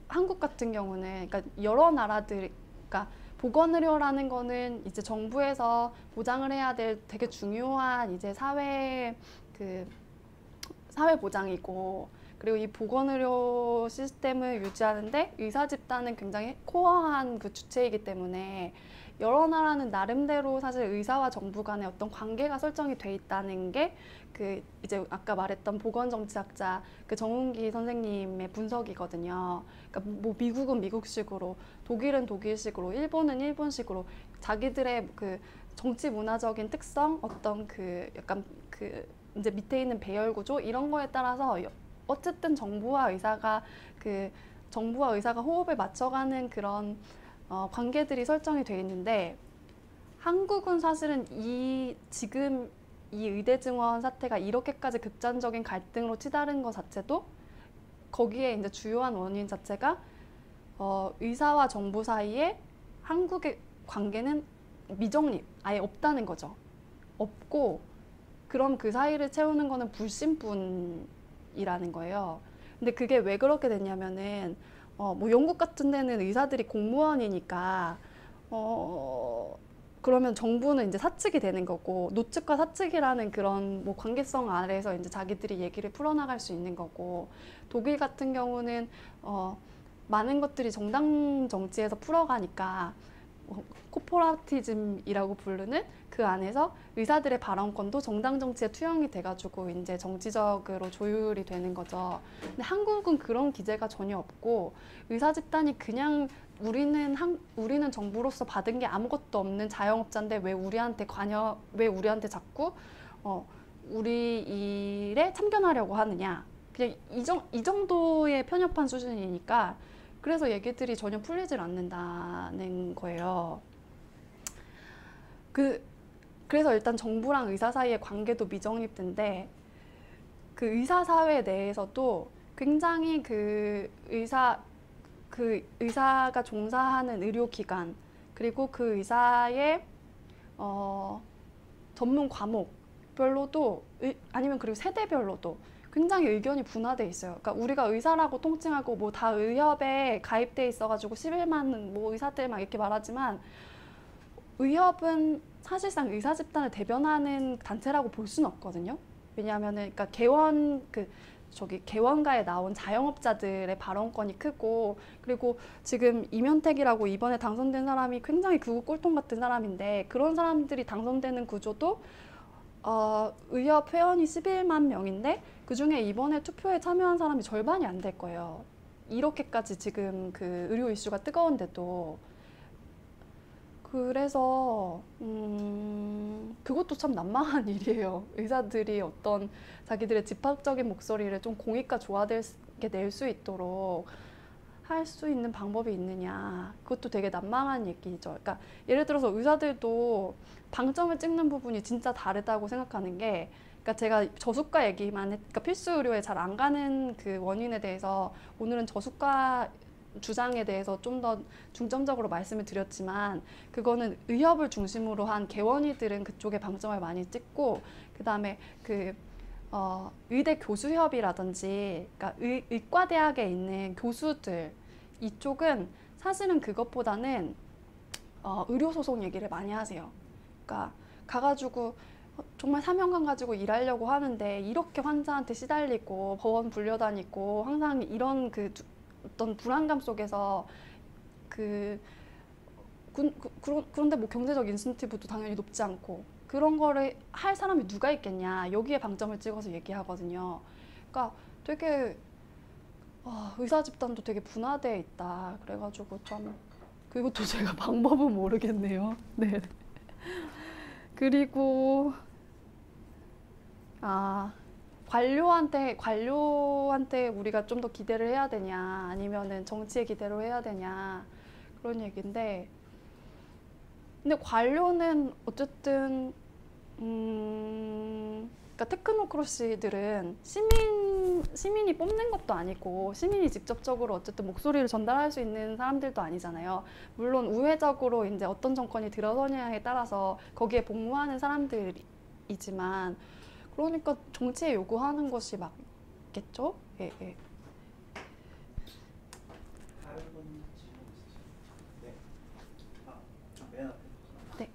한국 같은 경우는 그러니까 여러 나라들 그러니까 보건의료라는 거는 이제 정부에서 보장을 해야 될 되게 중요한 이제 사회 보장이고 그리고 이 보건의료 시스템을 유지하는데 의사 집단은 굉장히 코어한 그 주체이기 때문에 여러 나라는 나름대로 사실 의사와 정부 간의 어떤 관계가 설정이 돼 있다는 게 그 이제 아까 말했던 보건정치학자 그 정운기 선생님의 분석이거든요. 그러니까 뭐 미국은 미국식으로, 독일은 독일식으로, 일본은 일본식으로 자기들의 그 정치 문화적인 특성, 어떤 그 약간 그 이제 밑에 있는 배열 구조 이런 거에 따라서 어쨌든 정부와 의사가 호흡을 맞춰가는 그런 관계들이 설정이 돼 있는데 한국은 사실은 지금 이 의대 증원 사태가 이렇게까지 극단적인 갈등으로 치달은 것 자체도 거기에 이제 주요한 원인 자체가 의사와 정부 사이에 한국의 관계는 미정립, 아예 없다는 거죠. 없고 그럼 그 사이를 채우는 거는 불신분이라는 거예요. 근데 그게 왜 그렇게 됐냐면은 뭐 영국 같은 데는 의사들이 공무원이니까 그러면 정부는 이제 사측이 되는 거고 노측과 사측이라는 그런 뭐 관계성 아래에서 이제 자기들이 얘기를 풀어나갈 수 있는 거고 독일 같은 경우는 많은 것들이 정당 정치에서 풀어가니까 코퍼라티즘이라고 부르는 그 안에서 의사들의 발언권도 정당 정치에 투영이 돼가지고 이제 정치적으로 조율이 되는 거죠. 근데 한국은 그런 기제가 전혀 없고 의사 집단이 그냥 우리는 정부로서 받은 게 아무것도 없는 자영업자인데 왜 우리한테 자꾸 우리 일에 참견하려고 하느냐. 그냥 이 정도의 편협한 수준이니까 그래서 얘기들이 전혀 풀리질 않는다는 거예요. 그래서 일단 정부랑 의사 사이의 관계도 미정립된데 그 의사 사회 내에서도 굉장히 그 의사가 종사하는 의료기관 그리고 그 의사의 전문 과목별로도 아니면 그리고 세대별로도 굉장히 의견이 분화돼 있어요. 그러니까 우리가 의사라고 통칭하고 뭐 다 의협에 가입돼 있어가지고 11만 뭐 의사들 막 이렇게 말하지만 의협은 사실상 의사 집단을 대변하는 단체라고 볼 수는 없거든요. 왜냐하면은 그러니까 개원가에 나온 자영업자들의 발언권이 크고, 그리고 지금 이면택이라고 이번에 당선된 사람이 굉장히 극우 꼴통 같은 사람인데, 그런 사람들이 당선되는 구조도 의협 회원이 11만 명인데 그 중에 이번에 투표에 참여한 사람이 절반이 안 될 거예요. 이렇게까지 지금 그 의료 이슈가 뜨거운데도. 그래서 그것도 참 난망한 일이에요. 의사들이 어떤 자기들의 집합적인 목소리를 좀 공익과 조화되게 낼 수 있도록 할 수 있는 방법이 있느냐. 그것도 되게 난망한 얘기죠. 그러니까 예를 들어서 의사들도 방점을 찍는 부분이 진짜 다르다고 생각하는 게, 그러니까 제가 저수가 얘기만 그러니까 필수 의료에 잘 안 가는 그 원인에 대해서 오늘은 저수가 주장에 대해서 좀 더 중점적으로 말씀을 드렸지만, 그거는 의협을 중심으로 한 개원이들은 그쪽에 방점을 많이 찍고, 그 다음에 의대 교수협이라든지, 그러니까 의과대학에 있는 교수들, 이쪽은 사실은 그것보다는 의료소송 얘기를 많이 하세요. 그러니까 가가지고 정말 사명감 가지고 일하려고 하는데 이렇게 환자한테 시달리고 법원 불려다니고 항상 이런 어떤 불안감 속에서 그런데 뭐 경제적 인센티브도 당연히 높지 않고 그런 거를 할 사람이 누가 있겠냐, 여기에 방점을 찍어서 얘기하거든요. 그러니까 되게 의사 집단도 되게 분화되어 있다. 그래가지고 참, 그것도 제가 방법은 모르겠네요. 네. 그리고 관료한테 우리가 좀 더 기대를 해야 되냐, 아니면은 정치에 기대로 해야 되냐, 그런 얘기인데, 근데 관료는 어쨌든 그러니까 테크노크러시들은 시민이 뽑는 것도 아니고 시민이 직접적으로 어쨌든 목소리를 전달할 수 있는 사람들도 아니잖아요. 물론 우회적으로 이제 어떤 정권이 들어서냐에 따라서 거기에 복무하는 사람들이지만, 그러니까 정치에 요구하는 것이 맞겠죠? 예, 예. 다른 분 질문 있으시죠? 네. 맨 앞에. 네.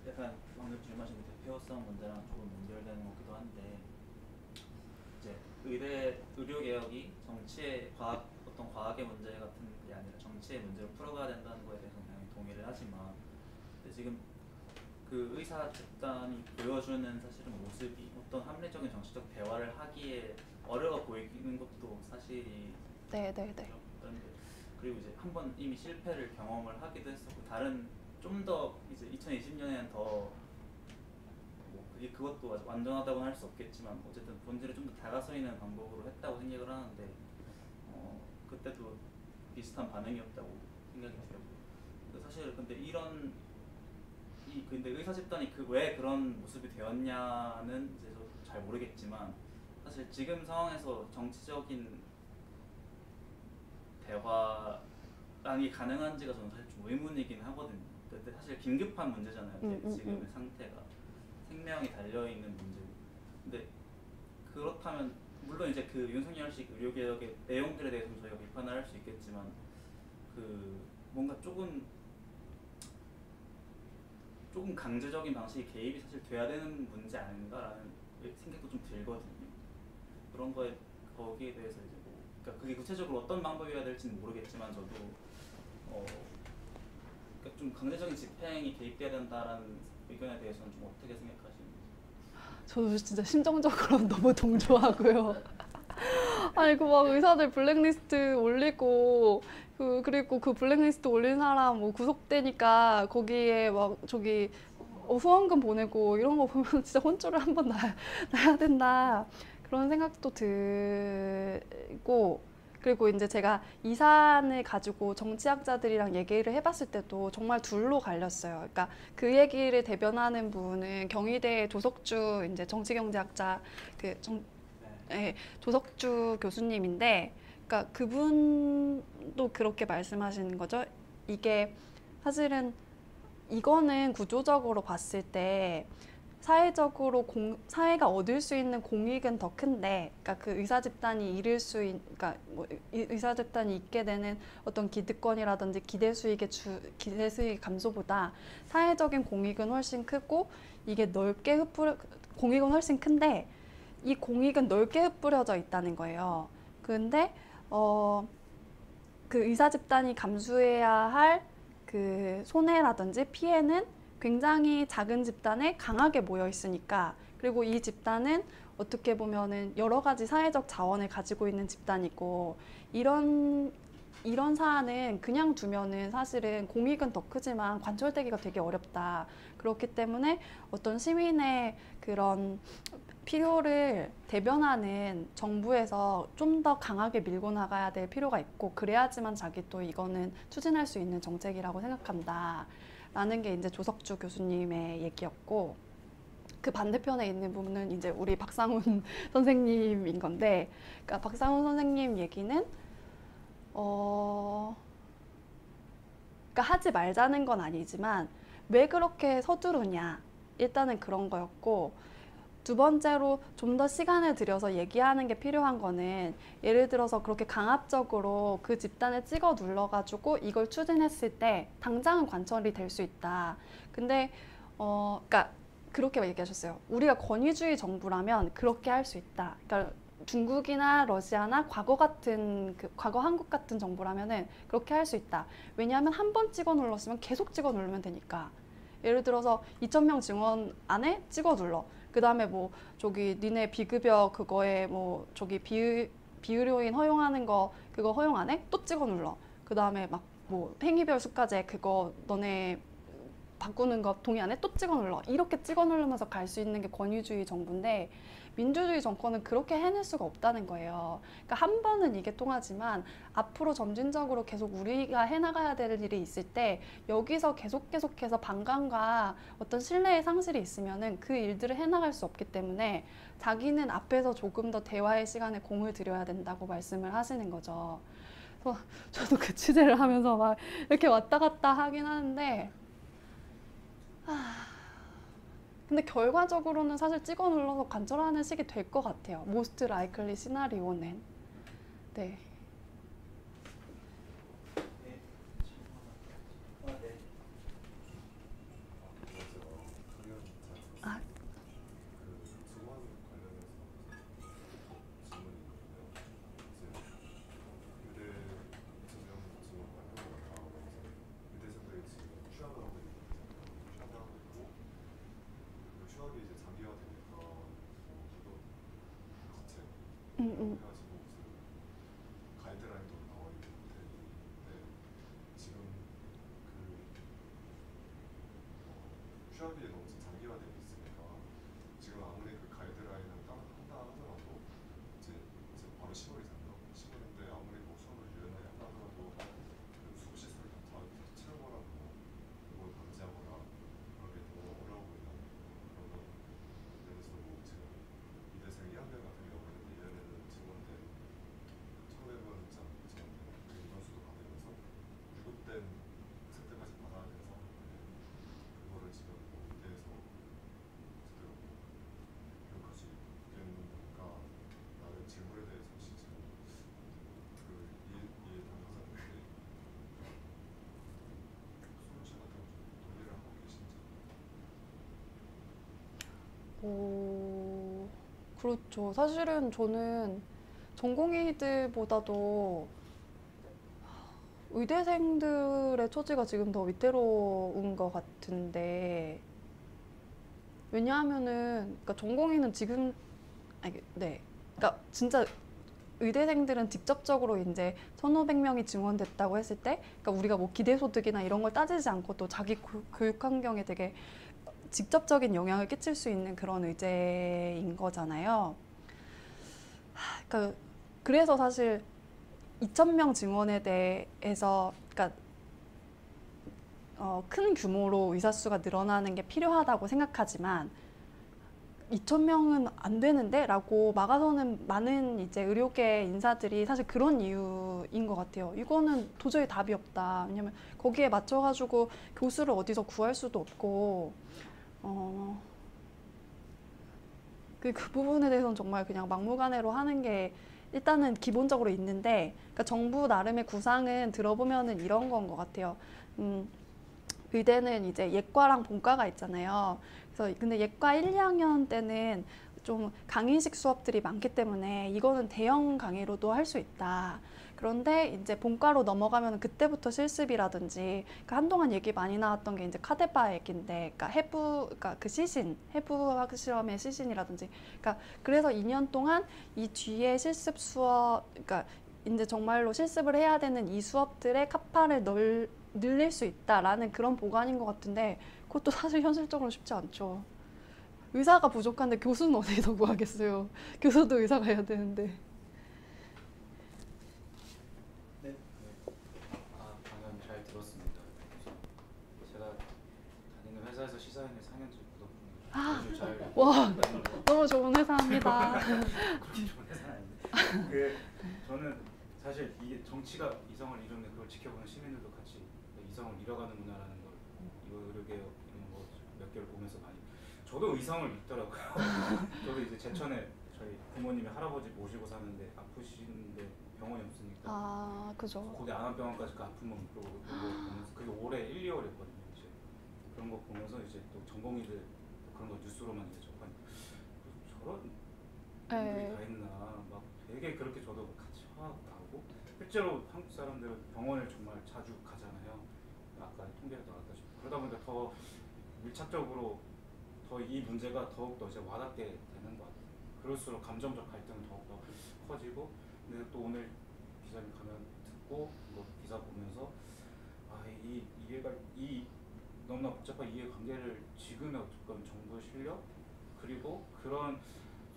약간 방금 질문하신 대표성 문제랑 조금 연결되는 것 같기도 한데, 이제 의료 개혁이 어떤 과학의 문제 같은 게 아니라 정치의 문제를 풀어가야 된다는 거에 대해서는 당연히 동의를 하지만, 근데 지금 그 의사 집단이 보여주는 사실은 모습이 어떤 합리적인 정치적 대화를 하기에 어려워 보이는 것도 사실이. 네. 그리고 이제 한번 이미 실패를 경험을 하기도 했었고, 다른 좀 더 이제 2020년에는 더 그것도 완전하다고는 할 수 없겠지만 어쨌든 본질에 좀 더 다가서 있는 방법으로 했다고 생각을 하는데, 그때도 비슷한 반응이었다고 생각이 들고, 사실 근데 근데 의사 집단이 왜 그런 모습이 되었냐는 이제 잘 모르겠지만, 사실 지금 상황에서 정치적인 대화랑이 가능한지가 저는 사실 좀 의문이긴 하거든요. 근데 사실 긴급한 문제잖아요. 지금의 상태가 생명이 달려 있는 문제고. 근데 그렇다면 물론 이제 그 윤석열식 의료개혁의 내용들에 대해서는 저희가 비판을 할 수 있겠지만, 뭔가 조금 강제적인 방식의 개입이 사실 돼야 되는 문제 아닌가라는 생각도 좀 들거든요. 그런 거기에 대해서 이제 그러니까 그게 구체적으로 어떤 방법이어야 될지는 모르겠지만, 저도 그러니까 좀 강제적인 집행이 개입돼야 된다라는 의견에 대해서는 좀 어떻게 생각하시는지. 저도 진짜 심정적으로 너무 동조하고요. 아니 막 의사들 블랙리스트 올리고 그리고 그 블랙리스트 올린 사람 뭐 구속되니까 거기에 막 후원금 보내고 이런 거 보면 진짜 혼쭐을 한번 나야 된다, 그런 생각도 들고, 그리고 이제 제가 이 사안을 가지고 정치학자들이랑 얘기를 해봤을 때도 정말 둘로 갈렸어요. 그러니까 그 얘기를 대변하는 분은 경희대 조석주 이제 정치경제학자 조석주 교수님인데, 그러니까 그분도 그렇게 말씀하시는 거죠. 이게 사실은 이거는 구조적으로 봤을 때 사회적으로 사회가 얻을 수 있는 공익은 더 큰데, 그러니까 그 의사 집단이 그러니까 뭐 의사 집단이 있게 되는 어떤 기득권이라든지 기대 수익 감소보다 사회적인 공익은 훨씬 크고 이게 공익은 훨씬 큰데 이 공익은 넓게 흩뿌려져 있다는 거예요. 근데 그 의사 집단이 감수해야 할 그 손해라든지 피해는 굉장히 작은 집단에 강하게 모여 있으니까, 그리고 이 집단은 어떻게 보면은 여러 가지 사회적 자원을 가지고 있는 집단이고, 이런 사안은 그냥 두면은 사실은 공익은 더 크지만 관철되기가 되게 어렵다. 그렇기 때문에 어떤 시민의 그런 필요를 대변하는 정부에서 좀 더 강하게 밀고 나가야 될 필요가 있고, 그래야지만 자기 또 이거는 추진할 수 있는 정책이라고 생각한다 라는 게 이제 조석주 교수님의 얘기였고, 그 반대편에 있는 부분은 이제 우리 박상훈 선생님인 건데, 그러니까 박상훈 선생님 얘기는 그러니까 하지 말자는 건 아니지만 왜 그렇게 서두르냐, 일단은 그런 거였고, 두 번째로 좀 더 시간을 들여서 얘기하는 게 필요한 거는, 예를 들어서 그렇게 강압적으로 그 집단을 찍어 눌러가지고 이걸 추진했을 때 당장은 관철이 될 수 있다. 근데 그러니까 그렇게 얘기하셨어요. 우리가 권위주의 정부라면 그렇게 할 수 있다. 그러니까 중국이나 러시아나 과거 한국 같은 정부라면은 그렇게 할 수 있다. 왜냐하면 한 번 찍어 눌렀으면 계속 찍어 누르면 되니까. 예를 들어서 2,000명 증원 안에 찍어 눌러. 그 다음에 뭐 저기 니네 비급여 그거에 뭐 저기 비의료인 허용하는 거 그거 허용 안 해? 또 찍어 눌러. 그 다음에 막 뭐 행위별 수가제 그거 너네 바꾸는 거 동의 안 해? 또 찍어 눌러. 이렇게 찍어 누르면서 갈 수 있는 게 권위주의 정부인데, 민주주의 정권은 그렇게 해낼 수가 없다는 거예요. 그러니까 한 번은 이게 통하지만 앞으로 점진적으로 계속 우리가 해나가야 될 일이 있을 때 여기서 계속해서 반감과 어떤 신뢰의 상실이 있으면은 그 일들을 해나갈 수 없기 때문에 자기는 앞에서 조금 더 대화의 시간에 공을 들여야 된다고 말씀을 하시는 거죠. 그래서 저도 그 취재를 하면서 막 이렇게 왔다 갔다 하긴 하는데, 근데 결과적으로는 사실 찍어 눌러서 관철하는 식이 될 것 같아요. 모스트 라이클리 시나리오는. 네. 아, 취업이 이제 장기화되니까 이거 자체 음. 그래가지고 무슨 가이드라인도 나와 있는데 지금 그 취업이 너무 장기화되어 있으니까 지금 아무리 그 가이드라인을 한다 하더라도 이제 바로 10월이잖아요. 10월인데 아무리 뭐 수업을 유연하게 한다 하더라도 그 수업 시설을 다 채우거나 그걸 방지하거나 그런 게 더 어려워 보인다. 그래서 뭐 지금 이대생 1학년 같은 경우에는 1년에는 증원된 1,500원 증원된 그 인원수도 받으면서 유급된 세대까지 받아야 되는 상황인데 그거를 지금 뭐 이대에서 제대로 교육할 수 있겠는가 라는 질문에 대해서 지금 그 이해 당사자들이 솔루션 같은 거 좀 논의를 하고 계신지. 그렇죠. 사실은 저는 전공의들보다도 의대생들의 처지가 지금 더 위태로운 것 같은데, 왜냐하면은 그러니까 전공의는 지금 그러니까 진짜 의대생들은 직접적으로 이제 1,500명이 증원됐다고 했을 때, 그러니까 우리가 뭐 기대소득이나 이런 걸 따지지 않고도 자기 교육 환경에 되게 직접적인 영향을 끼칠 수 있는 그런 의제인 거잖아요. 그러니까 그래서 사실 2,000명 증원에 대해서, 그러니까 큰 규모로 의사 수가 늘어나는 게 필요하다고 생각하지만 2,000명은 안 되는데? 라고 막아서는 많은 이제 의료계 인사들이 사실 그런 이유인 것 같아요. 이거는 도저히 답이 없다. 왜냐면 거기에 맞춰가지고 교수를 어디서 구할 수도 없고, 그 부분에 대해서는 정말 그냥 막무가내로 하는 게 일단은 기본적으로 있는데, 그러니까 정부 나름의 구상은 들어보면은 이런 건 것 같아요. 의대는 이제 예과랑 본과가 있잖아요. 그래서 근데 예과 1, 2학년 때는 좀 강의식 수업들이 많기 때문에 이거는 대형 강의로도 할 수 있다. 그런데 이제 본과로 넘어가면 그때부터 실습이라든지, 그러니까 한동안 얘기 많이 나왔던 게 이제 카데바 얘기인데, 그러니까 그 시신, 해부학 실험의 시신이라든지, 그러니까 그래서 2년 동안 이 뒤에 실습 수업, 그러니까 이제 정말로 실습을 해야 되는 이 수업들의 카파를 늘릴 수 있다라는 그런 보관인 것 같은데, 그것도 사실 현실적으로 쉽지 않죠. 의사가 부족한데 교수는 어디서 구하겠어요. 교수도 의사가 해야 되는데. 네. 방금 잘 들었습니다. 제가 다니는 회사에서 시사인을 4년째 구독 중이에요. 아주 잘. 와, 너무 좋은 회사입니다. 그런 좋은 회사는 아닌데. 저는 사실 이게 정치가 이성을 이루는 그걸 지켜보는 시민들도 같이 이성을 잃어가는구나라는 걸 의료개혁 이런 거 몇 개를 보면서 많이. 저도 이성을 잃더라고요. 저도 이제 제천에 저희 부모님이 할아버지 모시고 사는데 아프신데 병원이 없으니까. 아, 그죠. 고대 안암병원까지 그 아픔을 보면서 그게 올해 1, 2월이었거든요. 이제 그런 거 보면서 이제 또 전공의들 그런 거 뉴스로만 이제 접하니까 저런 분들이 다 있나 막 되게 그렇게 저도 같이 화가 나고, 실제로 한국 사람들은 병원을 정말 자주 가잖아요. 아까 통계가 나왔다시피 그러다 보니까 더 밀착적으로 더 이 문제가 더욱더 이제 와닿게 되는 것 같아요. 그럴수록 감정적 갈등은 더욱더 커지고, 근데 또 오늘 기자님 가면 듣고 뭐 기사 보면서 이 이해가 너무나 복잡한 이해관계를 지금의 어떤 정부의 실력 그리고 그런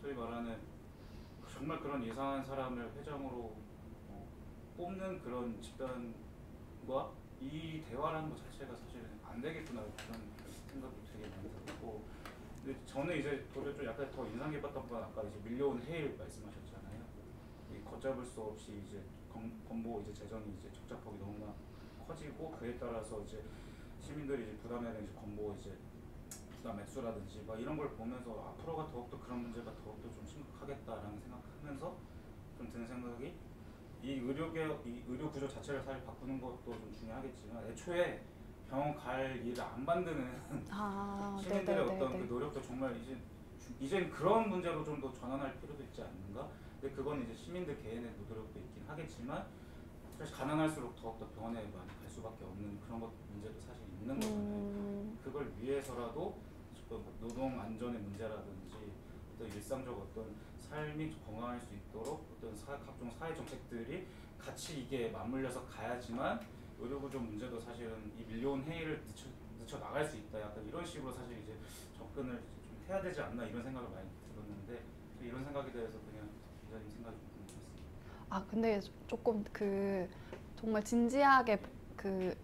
소위 말하는 정말 그런 예상한 사람을 회장으로 뽑는 그런 집단과 이 대화라는 것 자체가 사실은 안 되겠구나 그런 생각도 되게 많이 들었고, 근데 저는 이제 도리어 좀 약간 더 인상 깊었던 건 아까 이제 밀려온 해일 말씀하셨잖아요. 이 걷잡을 수 없이 이제 건보 이제 재정이 이제 적자폭이 너무나 커지고, 그에 따라서 이제 시민들이 이제 부담해야 되는 건보 이제 부담 액수라든지 막 이런 걸 보면서 앞으로가 더욱더 그런 문제가 더욱더 좀 심각하겠다라는 생각하면서 좀 드는 생각이, 이 의료개혁, 이 의료 구조 자체를 사실 바꾸는 것도 좀 중요하겠지만 애초에 병원 갈 일을 안 만드는 시민들의 어떤 그 노력도 정말 이젠 그런 문제로 좀 더 전환할 필요도 있지 않는가? 근데 그건 이제 시민들 개인의 노력도 있긴 하겠지만 사실 가난할수록 더욱더 병원에 많이 갈 수밖에 없는 그런 것 문제도 사실 있는 거잖아요. 그걸 위해서라도 노동 안전의 문제라든지 어떤 일상적 어떤 삶이 건강할 수 있도록 어떤 각종 사회 정책들이 같이 이게 맞물려서 가야지만 의료구조 문제도 사실은 이 밀려온 해이를 늦춰 나갈 수 있다. 약간 이런 식으로 사실 이제 접근을 좀 해야 되지 않나 이런 생각을 많이 들었는데, 이런 생각에 대해서 그냥 기자님 생각이 좀 궁금했습니다. 근데 조금 정말 진지하게 그러니까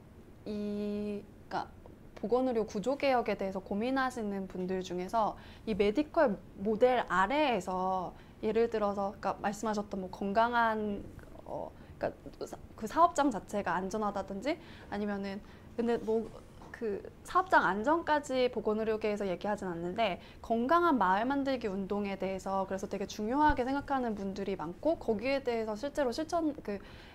보건의료 구조개혁에 대해서 고민하시는 분들 중에서 이 메디컬 모델 아래에서 예를 들어서 그러니까 말씀하셨던 뭐 건강한 그러니까 그 사업장 자체가 안전하다든지 아니면은 근데 뭐 그 사업장 안전까지 보건의료계에서 얘기하진 않는데 건강한 마을 만들기 운동에 대해서 그래서 되게 중요하게 생각하는 분들이 많고, 거기에 대해서 실제로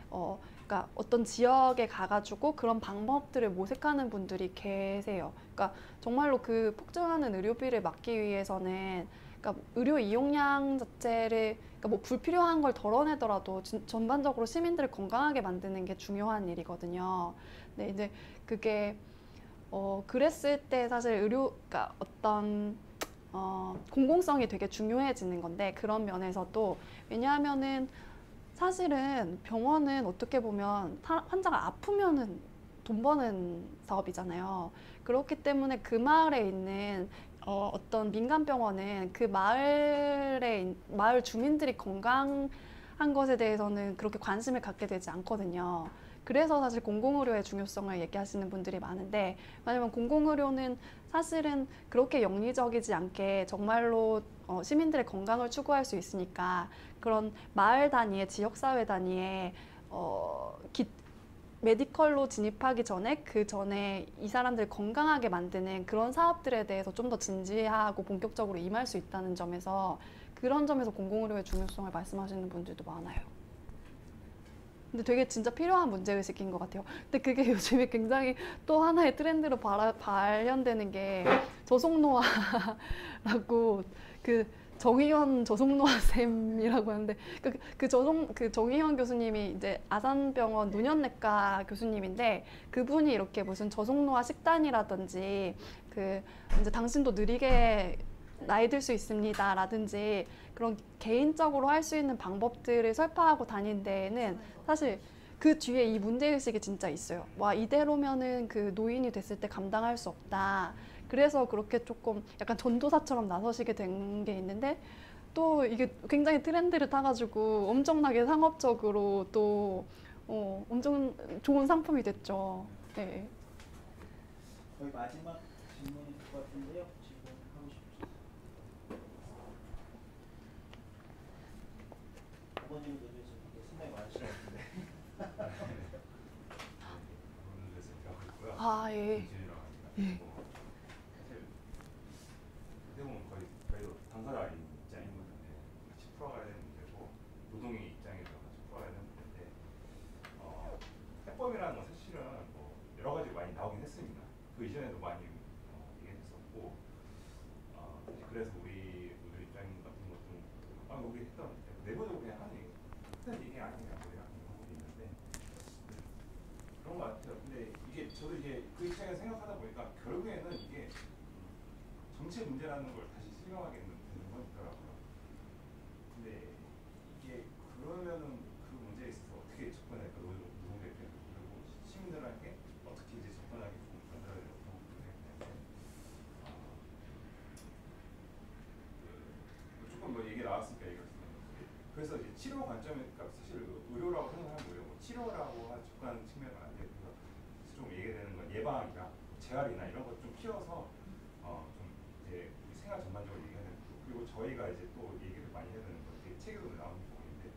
그러니까 어떤 지역에 가가지고 그런 방법들을 모색하는 분들이 계세요. 그러니까 정말로 그 폭증하는 의료비를 막기 위해서는 그러니까 의료 이용량 자체를 그러니까 뭐 불필요한 걸 덜어내더라도 전반적으로 시민들을 건강하게 만드는 게 중요한 일이거든요. 근데 이제 그게 그랬을 때 사실 그러니까 어떤 공공성이 되게 중요해지는 건데, 그런 면에서도 왜냐하면은 사실은 병원은 어떻게 보면 환자가 아프면은 돈 버는 사업이잖아요. 그렇기 때문에 그 마을에 있는 어떤 민간병원은 그 마을 주민들이 건강한 것에 대해서는 그렇게 관심을 갖게 되지 않거든요. 그래서 사실 공공의료의 중요성을 얘기하시는 분들이 많은데, 왜냐면 공공의료는 사실은 그렇게 영리적이지 않게 정말로 시민들의 건강을 추구할 수 있으니까 그런 마을 단위의 지역사회 단위의 메디컬로 진입하기 전에 그 전에 이 사람들 건강하게 만드는 그런 사업들에 대해서 좀 더 진지하고 본격적으로 임할 수 있다는 점에서 그런 점에서 공공의료의 중요성을 말씀하시는 분들도 많아요. 근데 되게 진짜 필요한 문제의식인 것 같아요. 근데 그게 요즘에 굉장히 또 하나의 트렌드로 발현되는 게 저속노화라고 그 정의현 저속노화 쌤이라고 하는데 그 정의현 교수님이 이제 아산병원 노년내과 교수님인데 그분이 이렇게 무슨 저속노화 식단이라든지 그 이제 당신도 느리게 나이 들 수 있습니다라든지 그런 개인적으로 할 수 있는 방법들을 설파하고 다닌 데에는 사실 그 뒤에 이 문제의식이 진짜 있어요. 와, 이대로면은 그 노인이 됐을 때 감당할 수 없다. 그래서 그렇게 조금 약간 전도사처럼 나서시게 된 게 있는데 또 이게 굉장히 트렌드를 타가지고 엄청나게 상업적으로 또 엄청 좋은 상품이 됐죠. 네. 거의 마지막 질문일 것 같은데요. 질문하고 싶으세요? 아버님도 좀 생각이 많으신 것 같은데. 그런 데서 대학을 했고요. 아, 예. 이준이랑 같이 예. 갔고 사실 어떻게 보면 거의 당사자 입장인 건데 같이 풀어가야 되는 문제고 노동의 입장에서 같이 풀어가야 되는 문제인데 해법이라는 건 사실은 뭐 여러 가지 많이 나오긴 했습니다. 그 이전에도 많이 얘기했었고 사실 그래서 우리 입장 같은 것도 우리 했던 내부적으로 그냥 하는 얘기 아니냐 뭐 이런 방법이 있는데 그런 것 같아요. 근데 이게 저도 이게 그 입장에서 생각하다 보니까 결국에는 이게 정치 문제라는 걸 다시 실감하게 되는 건 있더라고요. 근데 이게 그러면은 그 문제에 있어서 어떻게 접근할까 노동대표 그리고 시민들에게 어떻게 이제 접근하게 좀 만들어야 되는 방법도 생각하는데 조금 뭐 얘기 나왔으니까 얘기했습니다. 그래서 이제 치료 관점이니까 사실 의료라고 생각하는 거예요. 뭐 치료라고 접근하는 측면은 안 되고요. 좀 얘기되는 건 예방이나 재활이나 이런 것 좀 키워서 좀 이제 우리 생활 전반적으로 얘기하는 거 그리고 저희가 이제 또 얘기를 많이 해야 되는 거 되게 책에도 나오는 부분인데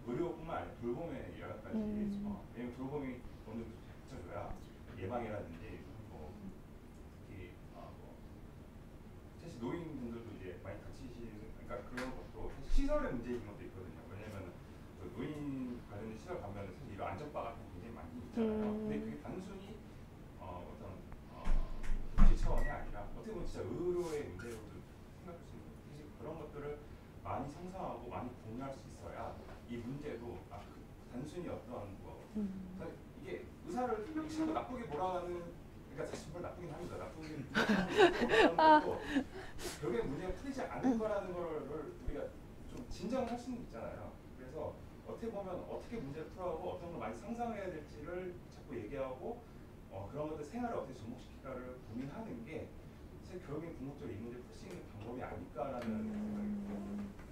의료뿐만 아니라 돌봄의 영역까지 왜냐면 돌봄이 어느 정도 갖춰줘야 예방이라든지 뭐 특히 뭐 사실 노인분들도 이제 많이 다치시는 그러니까 그런 것도 사실 시설의 문제인 것도 있거든요. 왜냐면 그 노인 관련된 시설 가면 사실 이런 안전바가 굉장히 많이 있잖아요. 근데 그게 단순히 어떤 복지 차원이 아니라 어떻게 보면 진짜 의료의 문제로도 생각할 수 있는 사실 그런 것들을 많이 상상하고 많이 공유할 수 있어야 이 문제도 단순히 어떤 뭐 사실 이게 의사를 자꾸 나쁘게 몰아가는 그러니까 사실 뭘 나쁘긴 합니다. 나쁘게 몰아가는 것도 결국에 문제가 풀리지 않을 거라는 거를 우리가 좀 진정할 수는 있잖아요. 그래서 어떻게 보면 어떻게 문제를 풀어가고 어떤 걸 많이 상상해야 될지를 자꾸 얘기하고 그런 것들 생활을 어떻게 접목시킬까를 고민하는 게 사실 결국엔 궁극적으로 이 문제를 풀 수 있는 방법이 아닐까라는 생각이 들어요.